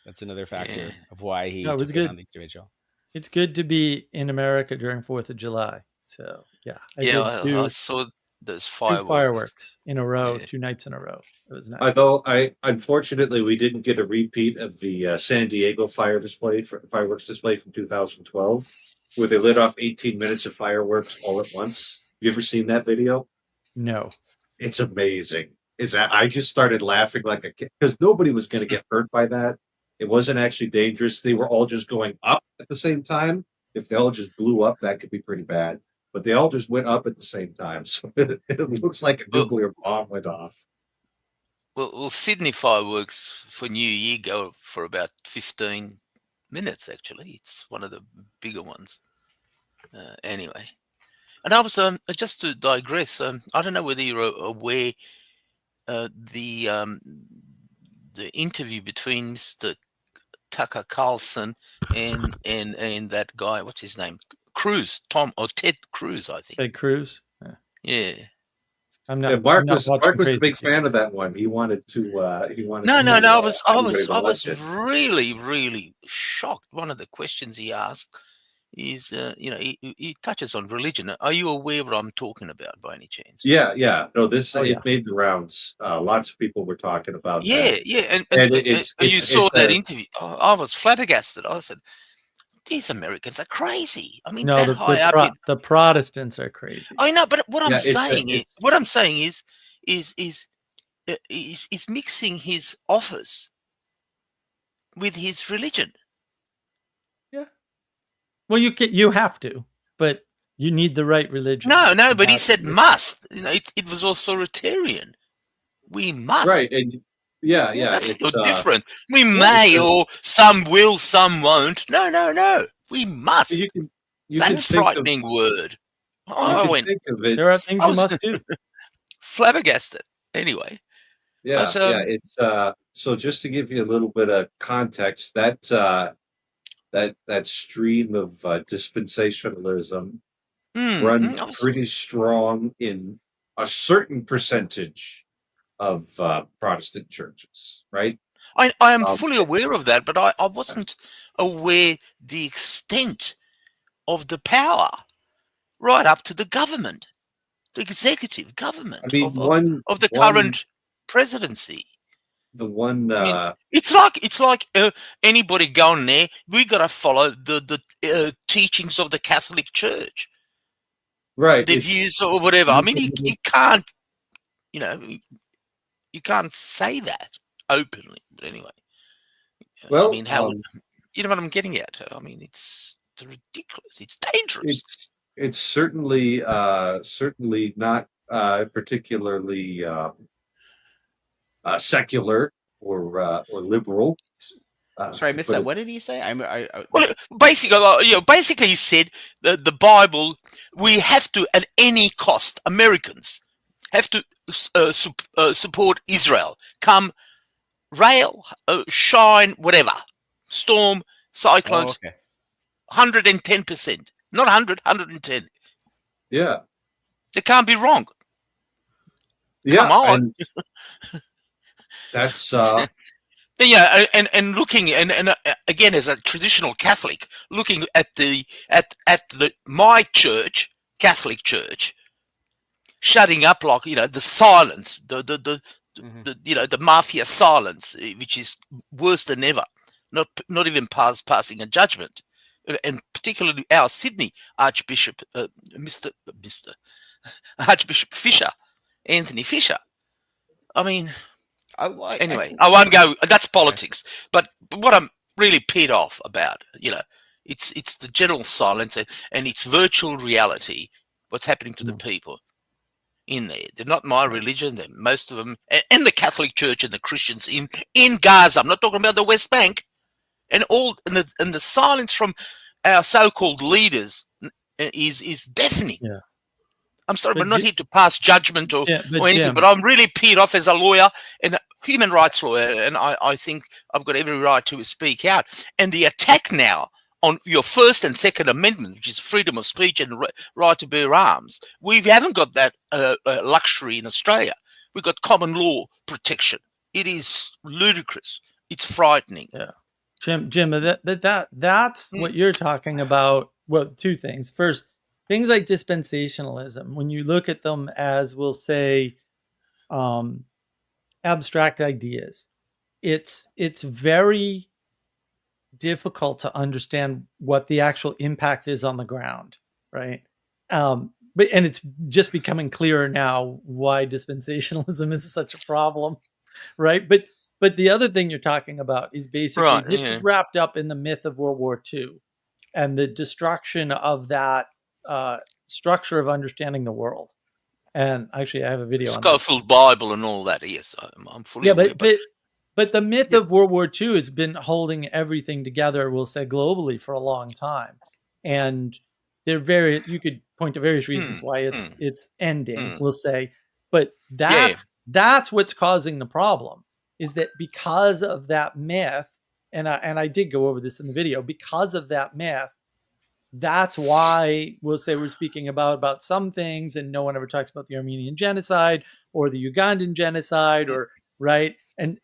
that's another factor of why he No, it was took it good. on the individual. It's good to be in America during 4th of July. So yeah, I yeah, did I saw those two fireworks in a row, Yeah. 2 nights in a row. It was nice. Although unfortunately we didn't get a repeat of the San Diego fireworks display from 2012, where they lit off 18 minutes of fireworks all at once. You ever seen that video? No. It's amazing. I just started laughing like a kid because nobody was going to get hurt by that. It wasn't actually dangerous. They were all just going up at the same time. If they all just blew up, that could be pretty bad. But they all just went up at the same time. So it looks like a Well- nuclear bomb went off. Well, Sydney fireworks for New Year go for about 15 minutes. Actually, it's one of the bigger ones. Anyway, and I was just to digress. I don't know whether you're aware the interview between Mr. Tucker Carlson and that guy. What's his name? Cruz, Ted Cruz, I think. Ted Cruz. Yeah. I'm Yeah, not. Mark I'm not was watching a Crazy big People. fan of that one. He wanted to. No. I was everybody to watch it. really shocked. One of the questions he asked is, he touches on religion. Are you aware what I'm talking about by any chance? Yeah. No, Oh, yeah. it made the rounds. Lots of people were talking about Yeah, that. and It's you saw that interview. I was flabbergasted. I said, these Americans are crazy. I mean, No, that high up in. the Protestants are crazy. I know, but what Yeah, I'm saying is mixing his office with his religion. Yeah. Well, you have to, but you need the right religion. No, but he Not- said must. It was authoritarian. We must. right. And yeah. That's It's still different. We may, or some will, some won't. No. We must. you can That's think frightening word. I went think of it. There are things I you was- must do. flabbergasted. Anyway, Yeah, but, it's so just to give you a little bit of context, that stream of dispensationalism runs I was- pretty strong in a certain percentage of Protestant churches, right? I am Um, fully aware of that, but I wasn't aware the extent of the power right up to the government, the executive government I mean, of the current presidency. the one I mean, it's like anybody going there. We got to follow the teachings of the Catholic Church, right. their It's views or whatever. I mean, it's- you can't, you can't say that openly. But anyway, well, I mean, how you know what I'm getting at? I mean, it's ridiculous. It's dangerous. it's certainly not particularly secular or liberal. Sorry, I missed but that. What did he say? Well, basically, he said that the Bible, we have to, at any cost, Americans have to support Israel. Come rail, shine, whatever, storm, cyclones, okay. 110%. Not 100, 110. Yeah. They can't be wrong. Yeah. Come on. And that's Yeah, and looking and again as a traditional Catholic, looking at my church, Catholic Church, shutting up like the silence, the the mafia silence, which is worse than ever. Not even passing a judgment, and particularly our Sydney Archbishop, Mr. Archbishop Fisher, Anthony Fisher. I mean, anyway, I won't go. That's politics. But what I'm really peed off about, it's the general silence and it's virtual reality. What's happening to the people in there? They're not my religion. They're most of them, and the Catholic Church and the Christians in Gaza. I'm not talking about the West Bank, and the silence from our so-called leaders is deafening. Yeah. I'm sorry, but not here to pass judgment or anything, but I'm really peed off as a lawyer and a human rights lawyer, and I think I've got every right to speak out. And the attack now on your First and Second Amendment, which is freedom of speech and right to bear arms, we haven't got that luxury in Australia. We've got common law protection. It is ludicrous. It's frightening. Yeah, Jim, that's what you're talking about. Well, two things. First, things like dispensationalism, when you look at them as, we'll say, abstract ideas, it's very difficult to understand what the actual impact is on the ground, right? And it's just becoming clearer now why dispensationalism is such a problem, right? But the other thing you're talking about is basically this is wrapped up in the myth of World War II and the destruction of that structure of understanding the world. And actually, I have a video on Schofield Bible and all that. Yes, I'm fully aware. But the myth of World War II has been holding everything together, we'll say, globally for a long time. And you could point to various reasons why it's ending, we'll say. But that's what's causing the problem, is that because of that myth, and I did go over this in the video, because of that myth, that's why we'll say we're speaking about some things, and no one ever talks about the Armenian genocide or the Ugandan genocide, or right. And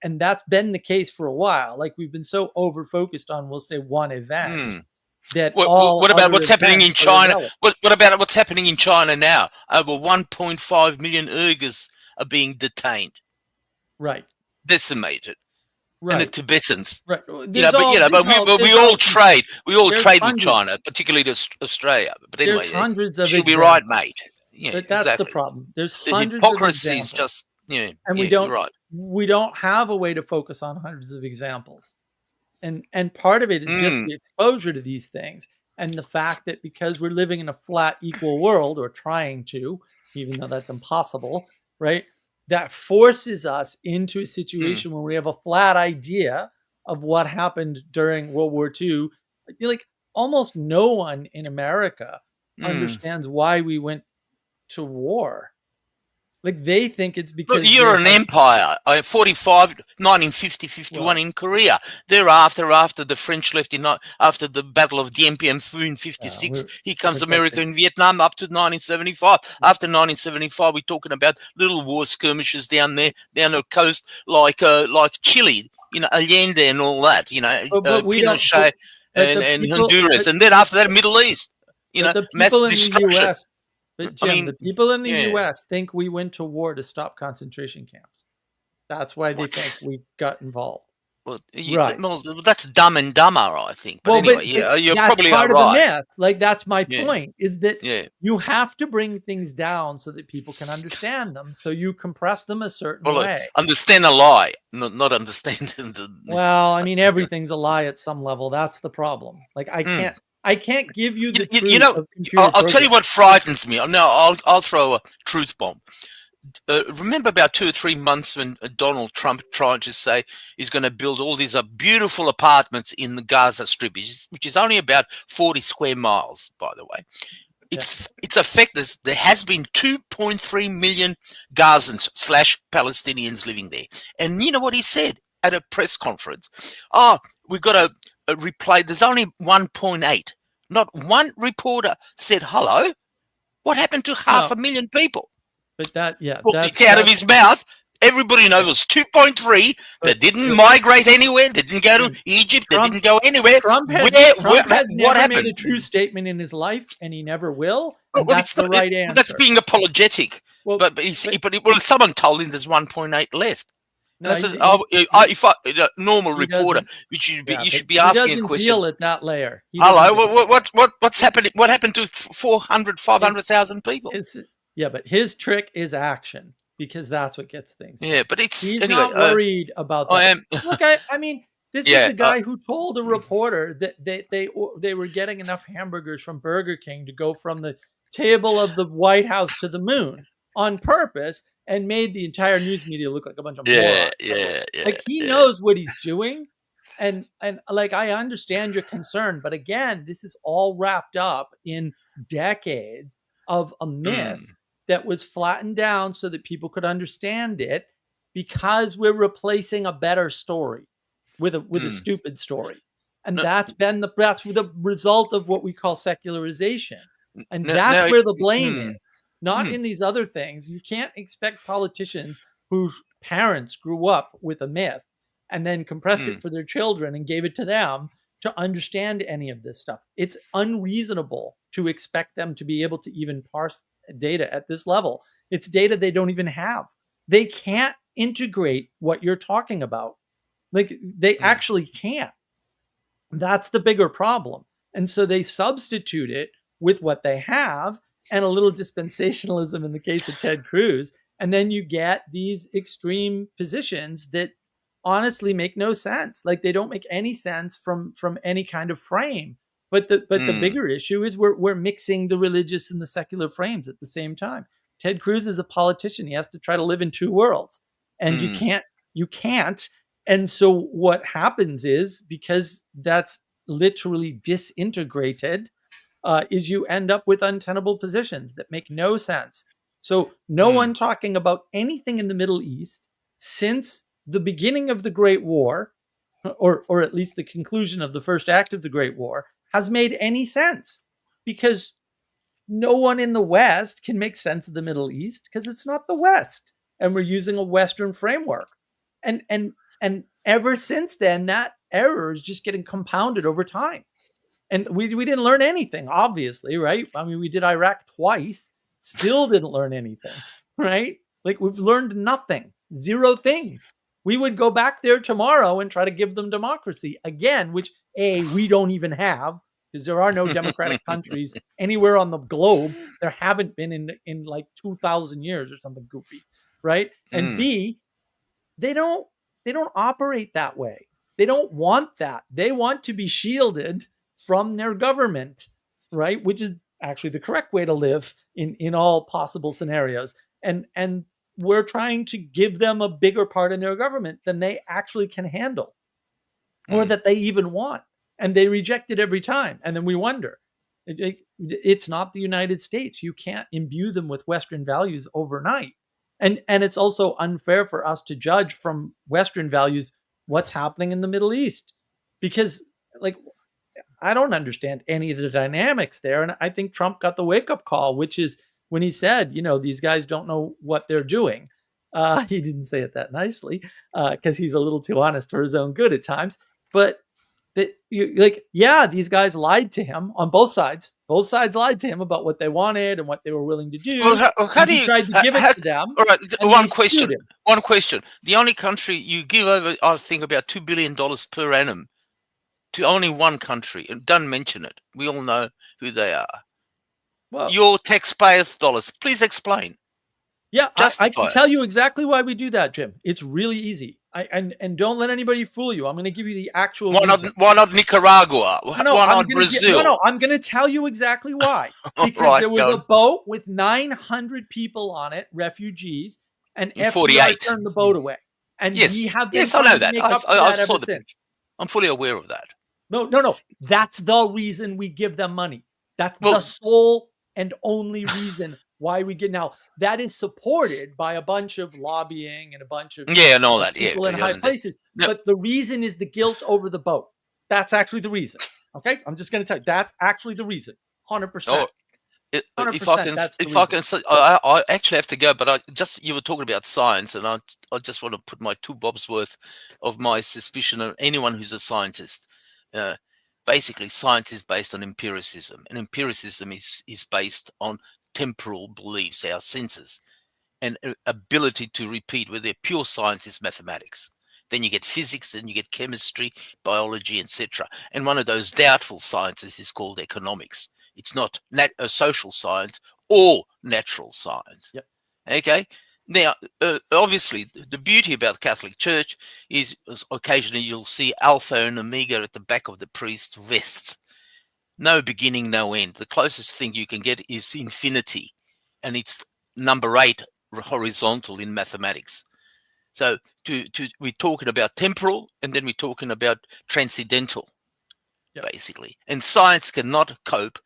that's been the case for a while. Like, we've been so over focused on, we'll say, one event that what about what's happening in China? What about what's happening in China now? Over 1.5 million Uyghurs are being detained, right? Decimated. Right. And the Tibetans, right? But we all trade. We all trade with China, particularly to Australia. But anyway, there's hundreds of she'll be right, mate. Yeah, but that's the problem. There's hundreds hypocrisy of is just and we don't have a way to focus on hundreds of examples, and part of it is just the exposure to these things, and the fact that because we're living in a flat, equal world, or trying to, even though that's impossible, right? That forces us into a situation where we have a flat idea of what happened during World War II. Like, almost no one in America understands why we went to war. Like, they think it's because you're an empire. 1950, 51 in Korea. Thereafter, after the French left after the Battle of Dien Bien Phu in 56, here comes America in Vietnam up to 1975. After 1975, we're talking about little war skirmishes down the coast, like Chile, Allende and all that, Pinochet and Honduras, and then after that, Middle East, mass destruction. But Jim, the people in the U.S. think we went to war to stop concentration camps. That's why they think we got involved. Well, that's Dumb and Dumber, I think. But anyway, you're probably part right. Of the myth. Like, that's my point, is that you have to bring things down so that people can understand them. So you compress them a certain way. Understand a lie, not understand. Well, I mean, everything's a lie at some level. That's the problem. Like, I can't give you the truth. I'll tell you what frightens me. No, I'll throw a truth bomb. Remember about 2 or 3 months when Donald Trump tried to say he's going to build all these beautiful apartments in the Gaza Strip, which is only about 40 square miles, by the way. It's affected. There has been 2.3 million Gazans / Palestinians living there. And you know what he said at a press conference? We've got a replay. There's only 1.8. Not one reporter said hello. What happened to 500,000 people? But it's out of his mouth. Everybody knows it was 2.3. They didn't migrate anywhere. They didn't go to Egypt. They didn't go anywhere. Trump has what happened? Made a true statement in his life, and he never will. That's the right answer. That's being apologetic. Well, but someone told him there's 1.8 left. no, And I said, normal he reporter, doesn't. you should be, Yeah, you but should be he asking a doesn't question. deal at that layer. He Hello, doesn't deal at that what's happening? What happened to 400, 500,000 people? Yeah, but his trick is action, because that's what gets things done. Yeah, but it's He's anyway. not worried about that. I am. Look, I mean, this Yeah, is the guy who told a reporter that they were getting enough hamburgers from Burger King to go from the table of the White House to the moon on purpose, and made the entire news media look like a bunch of morons. Like, he knows what he's doing, and like, I understand your concern, but again, this is all wrapped up in decades of a myth that was flattened down so that people could understand it, because we're replacing a better story with a stupid story. And that's the result of what we call secularization. And that's where the blame is, not in these other things. You can't expect politicians whose parents grew up with a myth and then compressed it for their children and gave it to them to understand any of this stuff. It's unreasonable to expect them to be able to even parse data at this level. It's data they don't even have. They can't integrate what you're talking about. Like, they actually can't. That's the bigger problem. And so they substitute it with what they have, and a little dispensationalism in the case of Ted Cruz. And then you get these extreme positions that honestly make no sense. Like, they don't make any sense from any kind of frame. But the bigger issue is we're mixing the religious and the secular frames at the same time. Ted Cruz is a politician. He has to try to live in two worlds, and you can't. And so what happens is, because that's literally disintegrated, is you end up with untenable positions that make no sense. So no one talking about anything in the Middle East since the beginning of the Great War, or at least the conclusion of the first act of the Great War, has made any sense, because no one in the West can make sense of the Middle East, because it's not the West, and we're using a Western framework. And ever since then, that error is just getting compounded over time. And we didn't learn anything, obviously, right? I mean, we did Iraq twice, still didn't learn anything, right? Like, we've learned nothing, zero things. We would go back there tomorrow and try to give them democracy again, which we don't even have, because there are no democratic countries anywhere on the globe. There haven't been in like 2,000 years or something goofy, right? And B, they don't operate that way. They don't want that. They want to be shielded from their government, right? Which is actually the correct way to live in all possible scenarios. And we're trying to give them a bigger part in their government than they actually can handle, or that they even want. And they reject it every time. And then we wonder, it's not the United States. You can't imbue them with Western values overnight. And it's also unfair for us to judge from Western values what's happening in the Middle East, because, like, I don't understand any of the dynamics there. And I think Trump got the wake-up call, which is when he said, these guys don't know what they're doing. He didn't say it that nicely, because he's a little too honest for his own good at times. But these guys lied to him on both sides. Both sides lied to him about what they wanted and what they were willing to do. How do you tried to give it to them? All right, one question. The only country you give over, I think, about $2 billion per annum to only one country, and don't mention it. We all know who they are. Well, your taxpayers' dollars. Please explain. Yeah, I can tell you exactly why we do that, Jim. It's really easy. And don't let anybody fool you. I'm going to give you the actual reason. Why not Nicaragua? Why not Brazil? I'm going to tell you exactly why. Because there was a boat with 900 people on it, refugees, and FDR turned the boat away. And we have been I know that. Make up for that ever since. I'm fully aware of that. No. That's the reason we give them money. That's the sole and only reason why we get. Now, that is supported by a bunch of lobbying and a bunch of and all that. people in high places. No. But the reason is the guilt over the boat. That's actually the reason. Okay? I'm just going to tell you. That's actually the reason. 100%. If I can say, I actually have to go, but you were talking about science, and I just want to put my 2 bobs worth of my suspicion of anyone who's a scientist. Basically, science is based on empiricism, and empiricism is based on temporal beliefs, our senses. and ability to repeat, where their pure science is mathematics. Then you get physics, then you get chemistry, biology, etc. And one of those doubtful sciences is called economics. It's not social science or natural science. Yep. Okay. Now, obviously, the beauty about the Catholic Church is occasionally you'll see Alpha and Omega at the back of the priest's vests. No beginning, no end. The closest thing you can get is infinity, and it's number 8 horizontal in mathematics. So we're talking about temporal, and then we're talking about transcendental, basically. And science cannot cope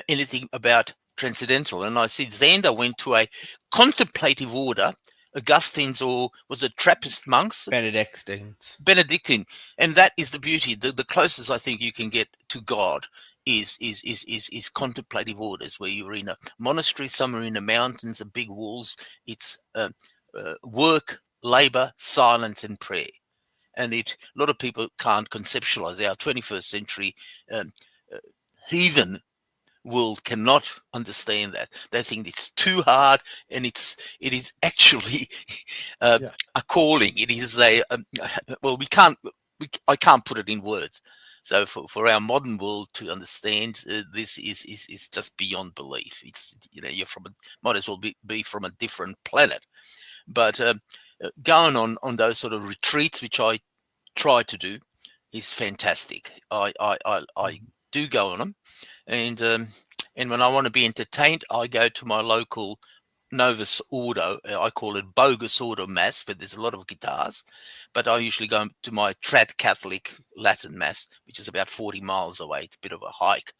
anything about transcendental. And I see Xander went to a contemplative order, Augustine's, or was it Trappist monks? Benedictines. Benedictine. And that is the beauty. The closest I think you can get to God is contemplative orders, where you're in a monastery somewhere in the mountains, and big walls. It's work, labor, silence, and prayer. And a lot of people can't conceptualize. Our 21st century heathen world cannot understand that. They think it's too hard, and it is actually a calling. It is a well, I can't put it in words. So for our modern world to understand, this is just beyond belief. It's, you're might as well be from a different planet. But going on those sort of retreats, which I try to do, is fantastic. I do go on them, and when I want to be entertained, I go to my local Novus Ordo. I call it Bogus Ordo Mass, but there's a lot of guitars. But I usually go to my trad Catholic Latin Mass, which is about 40 miles away. It's a bit of a hike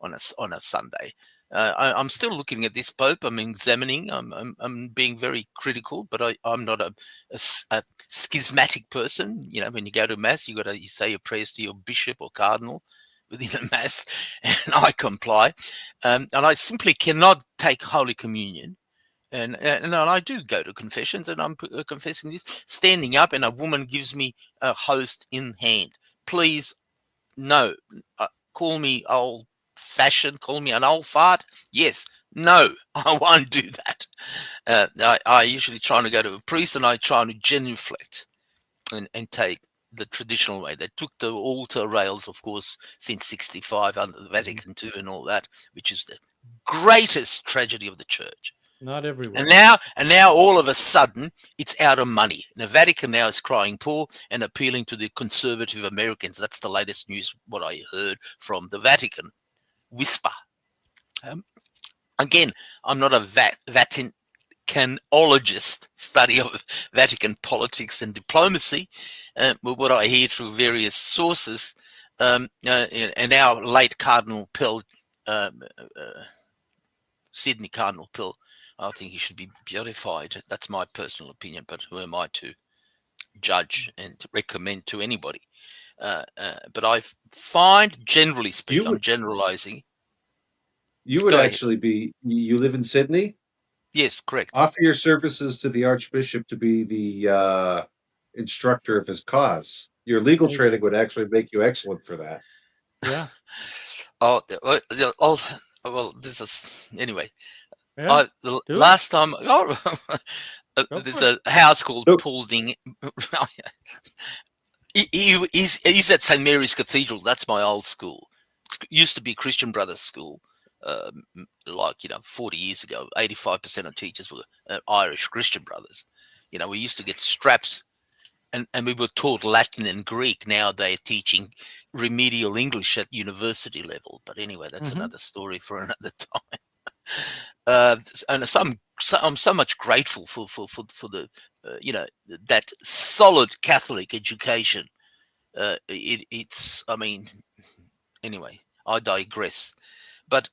on a Sunday. I'm still looking at this Pope. I'm examining. I'm being very critical, but I'm not a schismatic person. When you go to Mass, you say your prayers to your bishop or cardinal within the Mass, and I comply. And I simply cannot take Holy Communion. And I do go to confessions, and I'm confessing this, standing up, and a woman gives me a host in hand. Please, no, call me old-fashioned, call me an old fart. Yes, no, I won't do that. I usually try to go to a priest, and I try to genuflect and take the traditional way. They took the altar rails, of course, since 65 under the Vatican II and all that, which is the greatest tragedy of the church. Not everywhere. And now all of a sudden it's out of money. The Vatican now is crying poor and appealing to the conservative Americans. That's the latest news, what I heard from the Vatican. Whisper. Again, I'm not a Vaticanologist, study of Vatican politics and diplomacy, but what I hear through various sources, and our late Cardinal Pell, Sydney Cardinal Pell, I think he should be beatified. That's my personal opinion, but who am I to judge and to recommend to anybody? But I find, generally speaking, I'm generalizing. You would actually be, you live in Sydney? Yes, correct. Offer your services to the Archbishop to be the instructor of his cause. Your legal training would actually make you excellent for that. Yeah. Well, this is, anyway. Yeah, last time, there's a house called Paulding. He's at St. Mary's Cathedral. That's my old school. It used to be Christian Brothers School, 40 years ago. 85% of teachers were Irish Christian Brothers. We used to get straps, and we were taught Latin and Greek. Now they're teaching remedial English at university level. But anyway, that's another story for another time. And I'm so much grateful for the that solid Catholic education. Anyway, I digress. But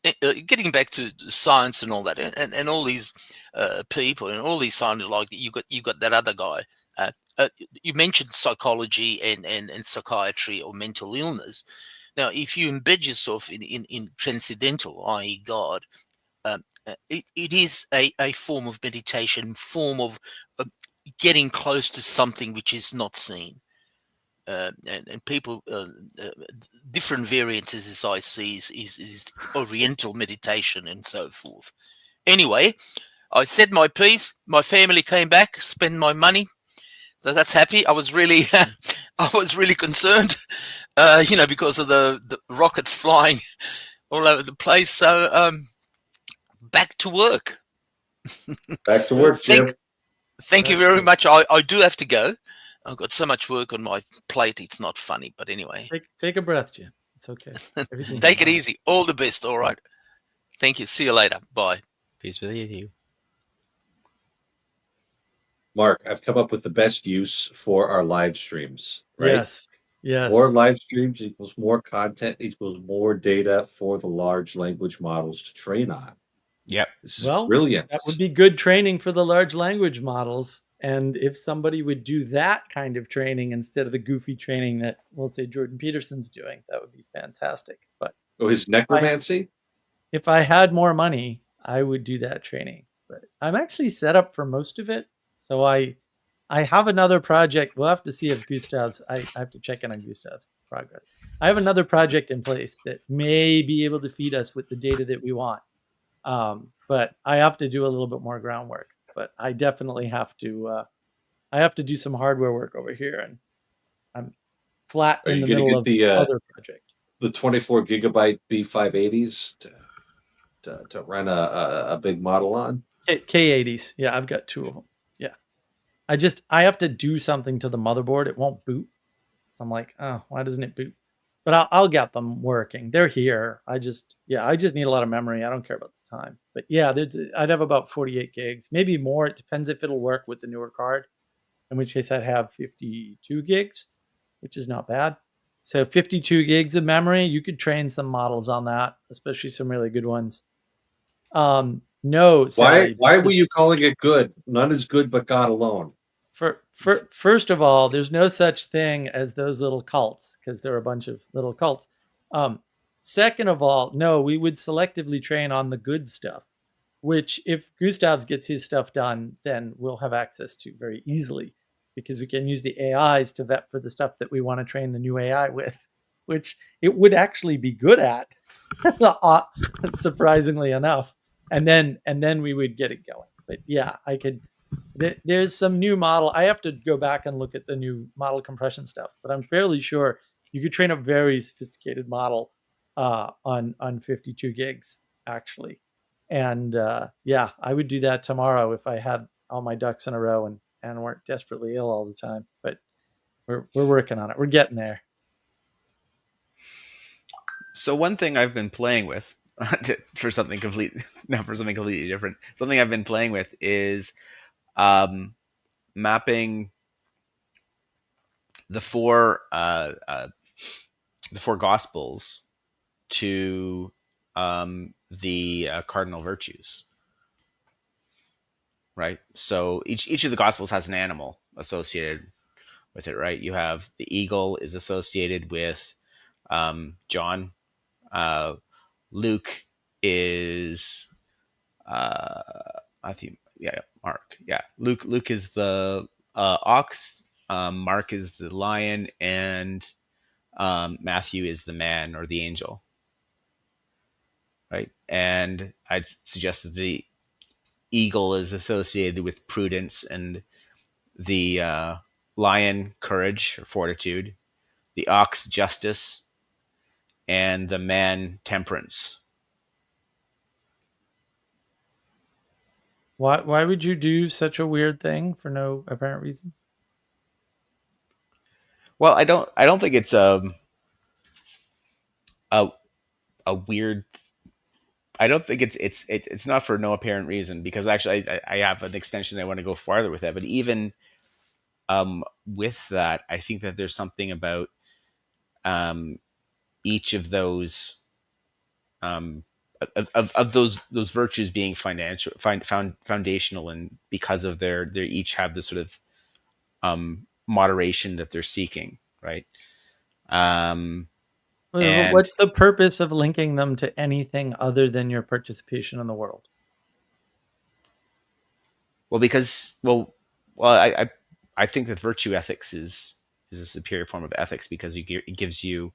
getting back to science and all that, and all these people and all these scientists, like you got that other guy. You mentioned psychology and psychiatry or mental illness. Now, if you embed yourself in transcendental, i.e., God. It is a form of meditation, form of getting close to something which is not seen. And people, different variances as I see is Oriental meditation and so forth. Anyway, I said my piece. My family came back, spent my money. So that's happy. I was really, I was really concerned, because of the rockets flying all over the place. So back to work. Back to work, Jim. Thank you very much. I do have to go. I've got so much work on my plate. It's not funny, but anyway. Take a breath, Jim. It's okay. Take it easy. All the best. All right. Thank you. See you later. Bye. Peace with you. Mark, I've come up with the best use for our live streams, right? Yes. More live streams equals more content equals more data for the large language models to train on. Yep. This is brilliant. That would be good training for the large language models. And if somebody would do that kind of training instead of the goofy training that, we'll say, Jordan Peterson's doing, that would be fantastic. But his necromancy? If I had more money, I would do that training. But I'm actually set up for most of it. So I have another project. We'll have to see if Gustav's, I have to check in on Gustav's progress. I have another project in place that may be able to feed us with the data that we want. But I have to do a little bit more groundwork. But I definitely have to. I have to do some hardware work over here, and I'm flat in the middle of the other project. The 24 gigabyte B580s to run a big model on. K80s, yeah, I've got 2 of them. Yeah, I have to do something to the motherboard. It won't boot. So I'm like, oh, why doesn't it boot? But I'll get them working. They're here. I just need a lot of memory. I don't care about the time. But yeah, I'd have about 48 gigs, maybe more. It depends if it'll work with the newer card, in which case I'd have 52 gigs, which is not bad. So 52 gigs of memory, you could train some models on that, especially some really good ones. No, sorry. Why were you calling it good? None is good but God alone. First of all, there's no such thing as those little cults, because there are a bunch of little cults. Second of all, no, we would selectively train on the good stuff, which if Gustav's gets his stuff done, then we'll have access to very easily, because we can use the AIs to vet for the stuff that we want to train the new AI with, which it would actually be good at, surprisingly enough. And then we would get it going. But yeah, I could. There's some new model. I have to go back and look at the new model compression stuff, but I'm fairly sure you could train a very sophisticated model on 52 gigs actually. And yeah, I would do that tomorrow if I had all my ducks in a row and weren't desperately ill all the time. But we're working on it. We're getting there. So one thing I've been playing with for something completely different. Something I've been playing with is mapping the four gospels to the cardinal virtues, right? So each of the gospels has an animal associated with it, right? You have the eagle is associated with John. Luke is I think Mark. Yeah, Luke is the ox. Mark is the lion, and Matthew is the man or the angel, right? And I'd suggest that the eagle is associated with prudence, and the lion courage or fortitude, the ox justice, and the man temperance. Why would you do such a weird thing for no apparent reason? Well, I don't think it's a weird. I don't think it's not for no apparent reason, because actually I have an extension I want to go farther with that. But even with that, I think that there's something about each of those of those virtues being foundational, and because of they each have this sort of moderation that they're seeking, right? What's the purpose of linking them to anything other than your participation in the world? Well, I think that virtue ethics is a superior form of ethics, because it gives you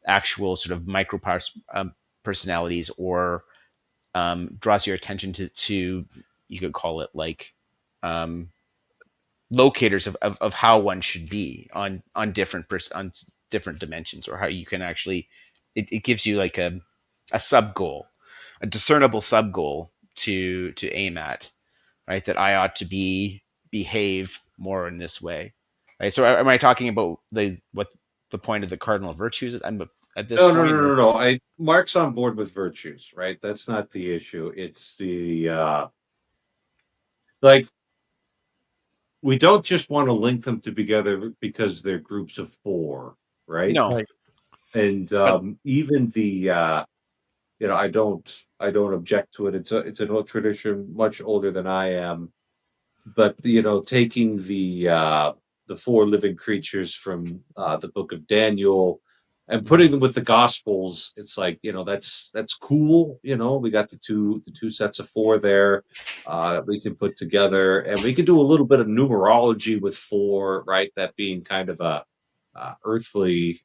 actual sort of micro personalities, or draws your attention to you could call it like locators of how one should be on different on different dimensions, or how you can actually it gives you like a sub goal, a discernible sub goal to aim at, right? That I ought to behave more in this way, right? So am I talking about what the point of the cardinal virtues at this No, no, point? no, no, no. Mark's on board with virtues, right? That's not the issue. It's the like we don't just want to link them together because they're groups of 4, right? No, Right. And But- even the I don't object to it. It's an old tradition, much older than I am. But taking the 4 living creatures from the book of Daniel and putting them with the Gospels, it's like that's cool. We got the two sets of 4 there. We can put together, and we can do a little bit of numerology with 4, right? That being kind of a earthly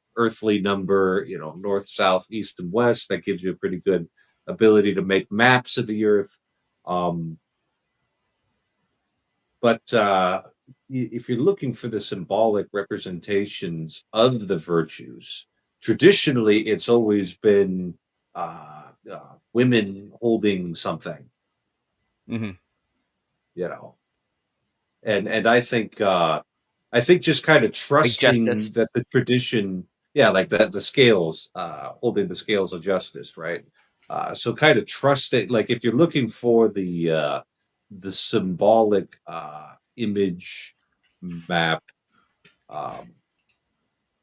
number, north, south, east, and west. That gives you a pretty good ability to make maps of the earth. But if you're looking for the symbolic representations of the virtues, traditionally it's always been women holding something, Mhm. And I think just kind of trusting justice. that the tradition, like that the scales, holding the scales of justice, right? So kind of trust it. Like if you're looking for the symbolic image map, um,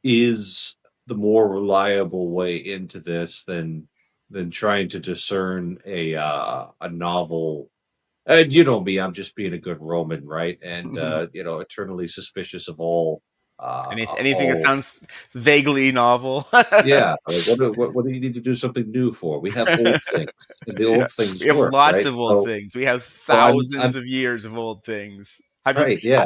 is the more reliable way into this than trying to discern a novel. And you know me, I'm just being a good Roman, right? And eternally suspicious of all. Anything that sounds vaguely novel. Yeah, like what do you need to do something new for? We have old things, and the Yeah. old things We have work, lots right? of old things. We have So thousands I'm of years of old things. Have you right. Yeah,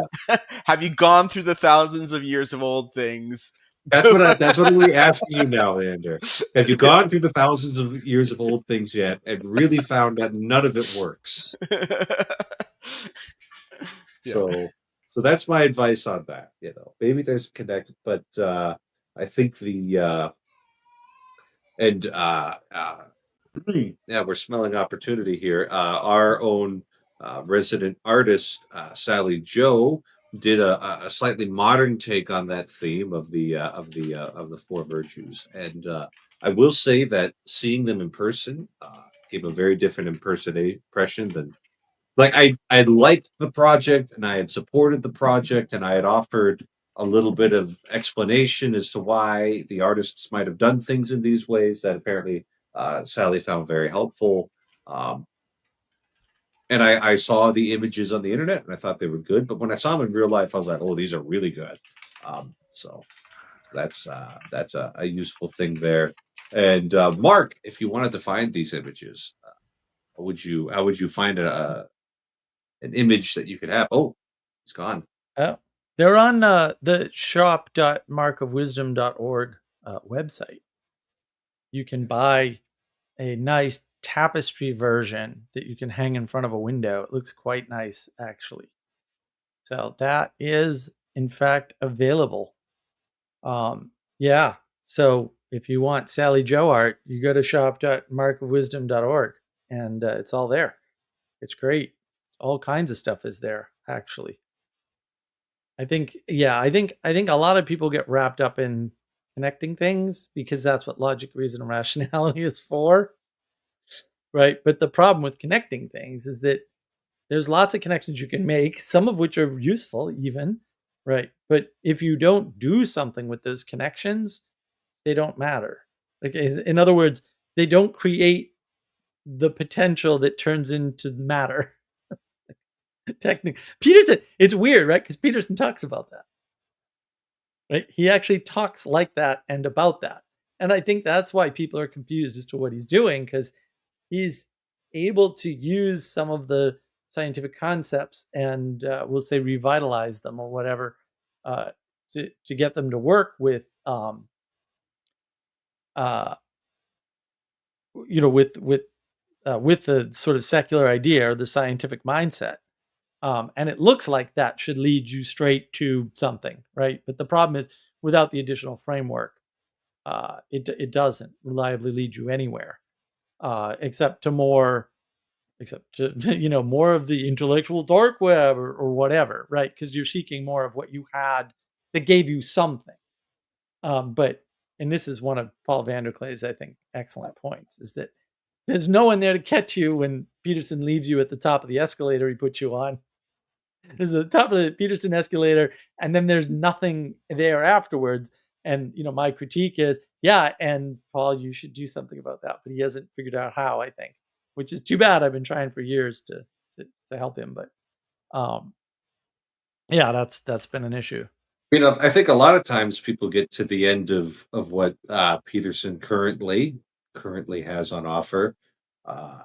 have you gone through the thousands of years of old things? that's what we're asking you now, Ander. Have you gone through the thousands of years of old things yet, and really found that none of it works? Yeah. So that's my advice on that. Maybe there's a connect, but I think the and yeah, we're smelling opportunity here. Our own resident artist, Sally Joe, did a slightly modern take on that theme of the 4 virtues, and I will say that seeing them in person gave a very different impression than like I liked the project and I had supported the project and I had offered a little bit of explanation as to why the artists might have done things in these ways that apparently Sally found very helpful. Um, and I saw the images on the internet and I thought they were good, but when I saw them in real life, I was like, oh, these are really good. So that's a useful thing there. And Mark, if you wanted to find these images, how would you find an image that you could have? Oh, it's gone. Oh, they're on the shop.markofwisdom.org website. You can buy a nice tapestry version that you can hang in front of a window. It looks quite nice, actually. So that is, in fact, available. Yeah. So if you want Sally Joe art, you go to shop.markofwisdom.org and it's all there. It's great. All kinds of stuff is there, actually. I think a lot of people get wrapped up in connecting things because that's what logic, reason, and rationality is for. Right. But the problem with connecting things is that there's lots of connections you can make, some of which are useful even. Right. But if you don't do something with those connections, they don't matter. Like, in other words, they don't create the potential that turns into matter. Technically, Peterson, it's weird, right? Because Peterson talks about that. Right? He actually talks like that and about that. And I think that's why people are confused as to what he's doing, because he's able to use some of the scientific concepts and we'll say revitalize them or whatever to get them to work with with with the sort of secular idea or the scientific mindset. And it looks like that should lead you straight to something, right? But the problem is, without the additional framework, it doesn't reliably lead you anywhere, except to more more of the intellectual dark web or whatever, right? Because you're seeking more of what you had that gave you something. And this is one of Paul Vanderklay's, I think, excellent points, is that there's no one there to catch you when Peterson leaves you at the top of the escalator he put you on. There's the top of the Peterson escalator, and then there's nothing there afterwards. And my critique is, yeah, and Paul, you should do something about that, but he hasn't figured out how, I think, which is too bad. I've been trying for years to help him, but yeah, that's been an issue. I think a lot of times people get to the end of what Peterson currently has on offer,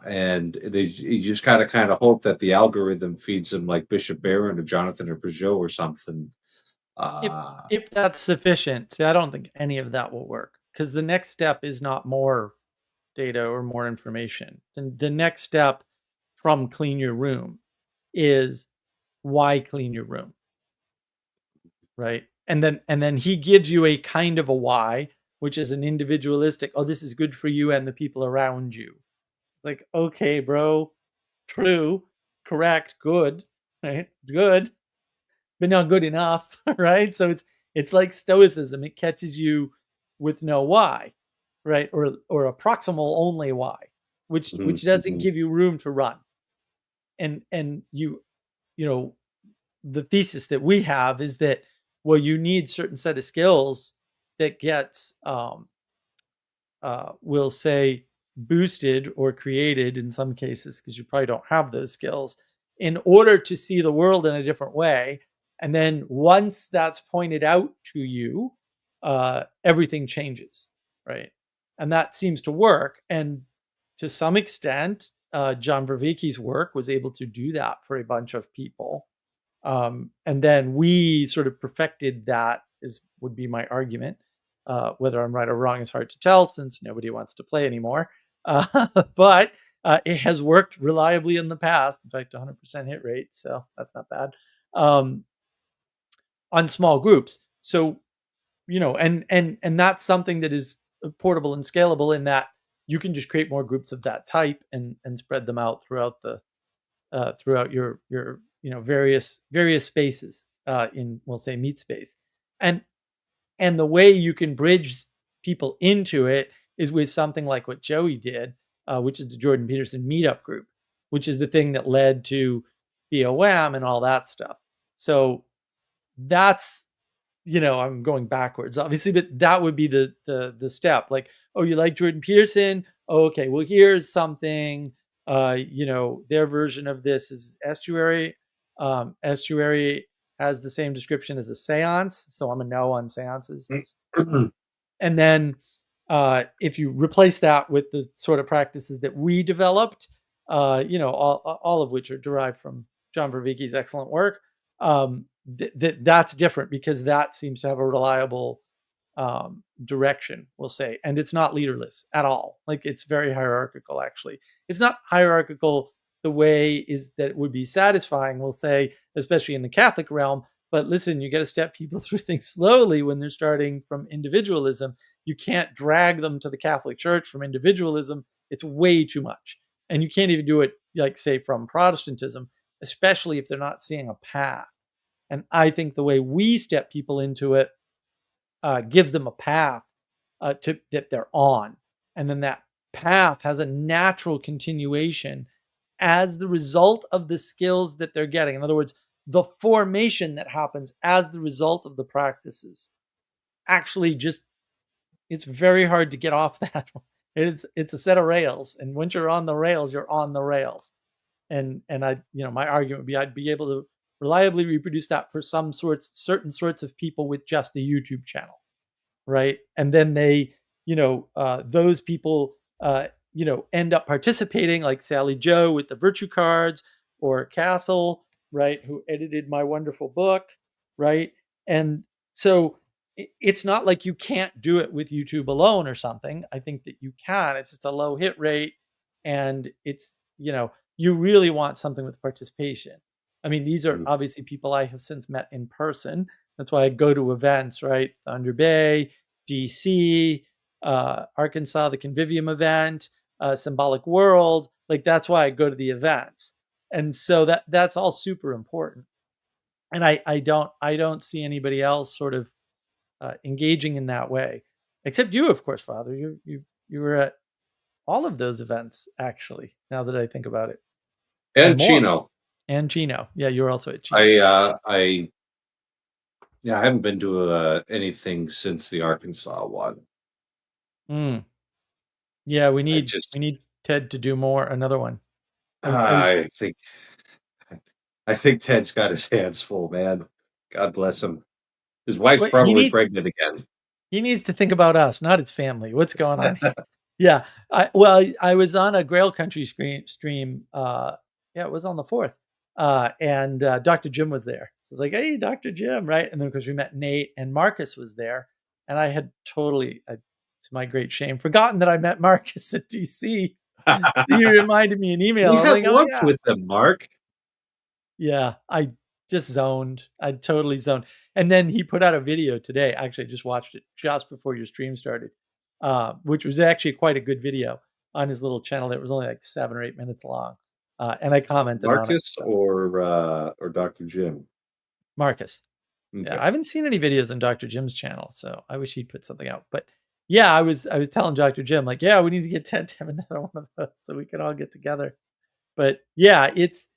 and you just kind of hope that the algorithm feeds them like Bishop Barron or Jonathan or Peugeot or something. If that's sufficient, see, I don't think any of that will work, because the next step is not more data or more information. And the next step from clean your room is why clean your room, right? And then he gives you a kind of a why, which is an individualistic, oh, this is good for you and the people around you. It's like, okay, bro, true, correct, good, right? Good, but not good enough, right? So it's like Stoicism. It catches you with no why, right? Or a proximal only why, which doesn't give you room to run. And the thesis that we have is that, well, you need certain set of skills that gets we'll say boosted or created in some cases, because you probably don't have those skills, in order to see the world in a different way. And then once that's pointed out to you, everything changes, right? And that seems to work. And to some extent, John Vervaeke's work was able to do that for a bunch of people. And then we sort of perfected that, would be my argument. Whether I'm right or wrong is hard to tell, since nobody wants to play anymore. But it has worked reliably in the past. In fact, 100% hit rate, so that's not bad. On small groups. So, and that's something that is portable and scalable, in that you can just create more groups of that type and spread them out throughout your various spaces in, we'll say, meet space. And the way you can bridge people into it is with something like what Joey did, which is the Jordan Peterson meetup group, which is the thing that led to BOM and all that stuff. So that's, I'm going backwards, obviously, but that would be the step. Like, oh, you like Jordan Peterson? Oh, okay, well, here's something, their version of this is Estuary. Estuary has the same description as a seance, so I'm a no on seances. And then if you replace that with the sort of practices that we developed, all of which are derived from John Vervaeke's excellent work, that's different, because that seems to have a reliable direction, we'll say, and it's not leaderless at all. Like, it's very hierarchical, actually. It's not hierarchical the way is that it would be satisfying, we'll say, especially in the Catholic realm. But listen, you got to step people through things slowly when they're starting from individualism. You can't drag them to the Catholic Church from individualism. It's way too much. And you can't even do it, like, say, from Protestantism, especially if they're not seeing a path. And I think the way we step people into it gives them a path that they're on. And then that path has a natural continuation as the result of the skills that they're getting. In other words, the formation that happens as the result of the practices actually it's very hard to get off that. It's a set of rails. And once you're on the rails, you're on the rails. And I, my argument would be, I'd be able to reliably reproduce that for certain sorts of people with just a YouTube channel, right? And then they, those people, end up participating, like Sally Joe with the virtue cards, or Castle, right, who edited my wonderful book, right? And so it's not like you can't do it with YouTube alone or something. I think that you can. It's just a low hit rate, and it's, you really want something with participation. I mean, these are Mm. obviously people I have since met in person. That's why I go to events, right? Thunder Bay, DC, Arkansas, the Convivium event, Symbolic World. Like, that's why I go to the events. And so that's all super important. And I don't see anybody else sort of engaging in that way, except you, of course, Father. You were at all of those events, actually. Now that I think about it, And more. Chino. And Chino, yeah, you were also at Chino. I haven't been to anything since the Arkansas one. Yeah, we need just- Ted to do another one. I think Ted's got his hands full, man. God bless him. His wife's Well, probably pregnant again. He needs to think about us, not his family. What's going on here? Yeah. I was on a Grail Country stream. It was on the 4th. And Dr. Jim was there. So it's like, hey, Dr. Jim, right? And then, of course, we met Nate, and Marcus was there. And I had totally, to my great shame, forgotten that I met Marcus at DC. So he reminded me in email. We I was had like, lunch oh, yeah. with them, Mark. Yeah, I just zoned. I totally zoned. And then he put out a video today. Actually, I just watched it just before your stream started, which was actually quite a good video on his little channel. That was only like 7 or 8 minutes long. And I commented on it. Marcus or Dr. Jim? Marcus. Okay. Yeah, I haven't seen any videos on Dr. Jim's channel, so I wish he'd put something out. But yeah, I was telling Dr. Jim, like, yeah, we need to get Ted to have another one of those so we can all get together. But yeah, it's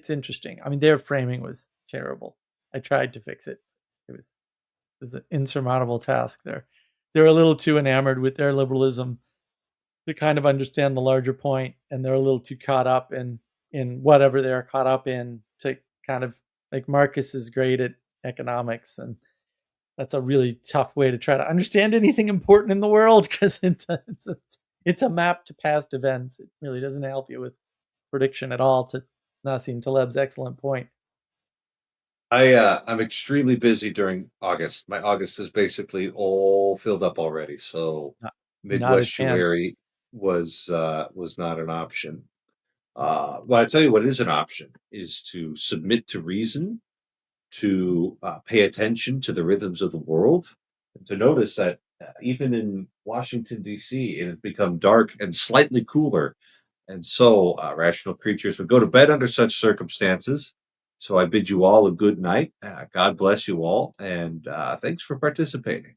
interesting. I mean, their framing was terrible. I tried to fix it. It was an insurmountable task. They're a little too enamored with their liberalism to kind of understand the larger point, and they're a little too caught up in whatever they're caught up in to kind of, like, Marcus is great at economics, and that's a really tough way to try to understand anything important in the world, because it's a map to past events. It really doesn't help you with prediction at all, to Nassim Taleb's excellent point. I'm extremely busy during August. My August is basically all filled up already, so mid-Westuary was not an option. Well, I tell you what is an option is to submit to reason, to pay attention to the rhythms of the world, and to notice that even in Washington, D.C., it has become dark and slightly cooler. And so rational creatures would go to bed under such circumstances. So I bid you all a good night. God bless you all. And thanks for participating.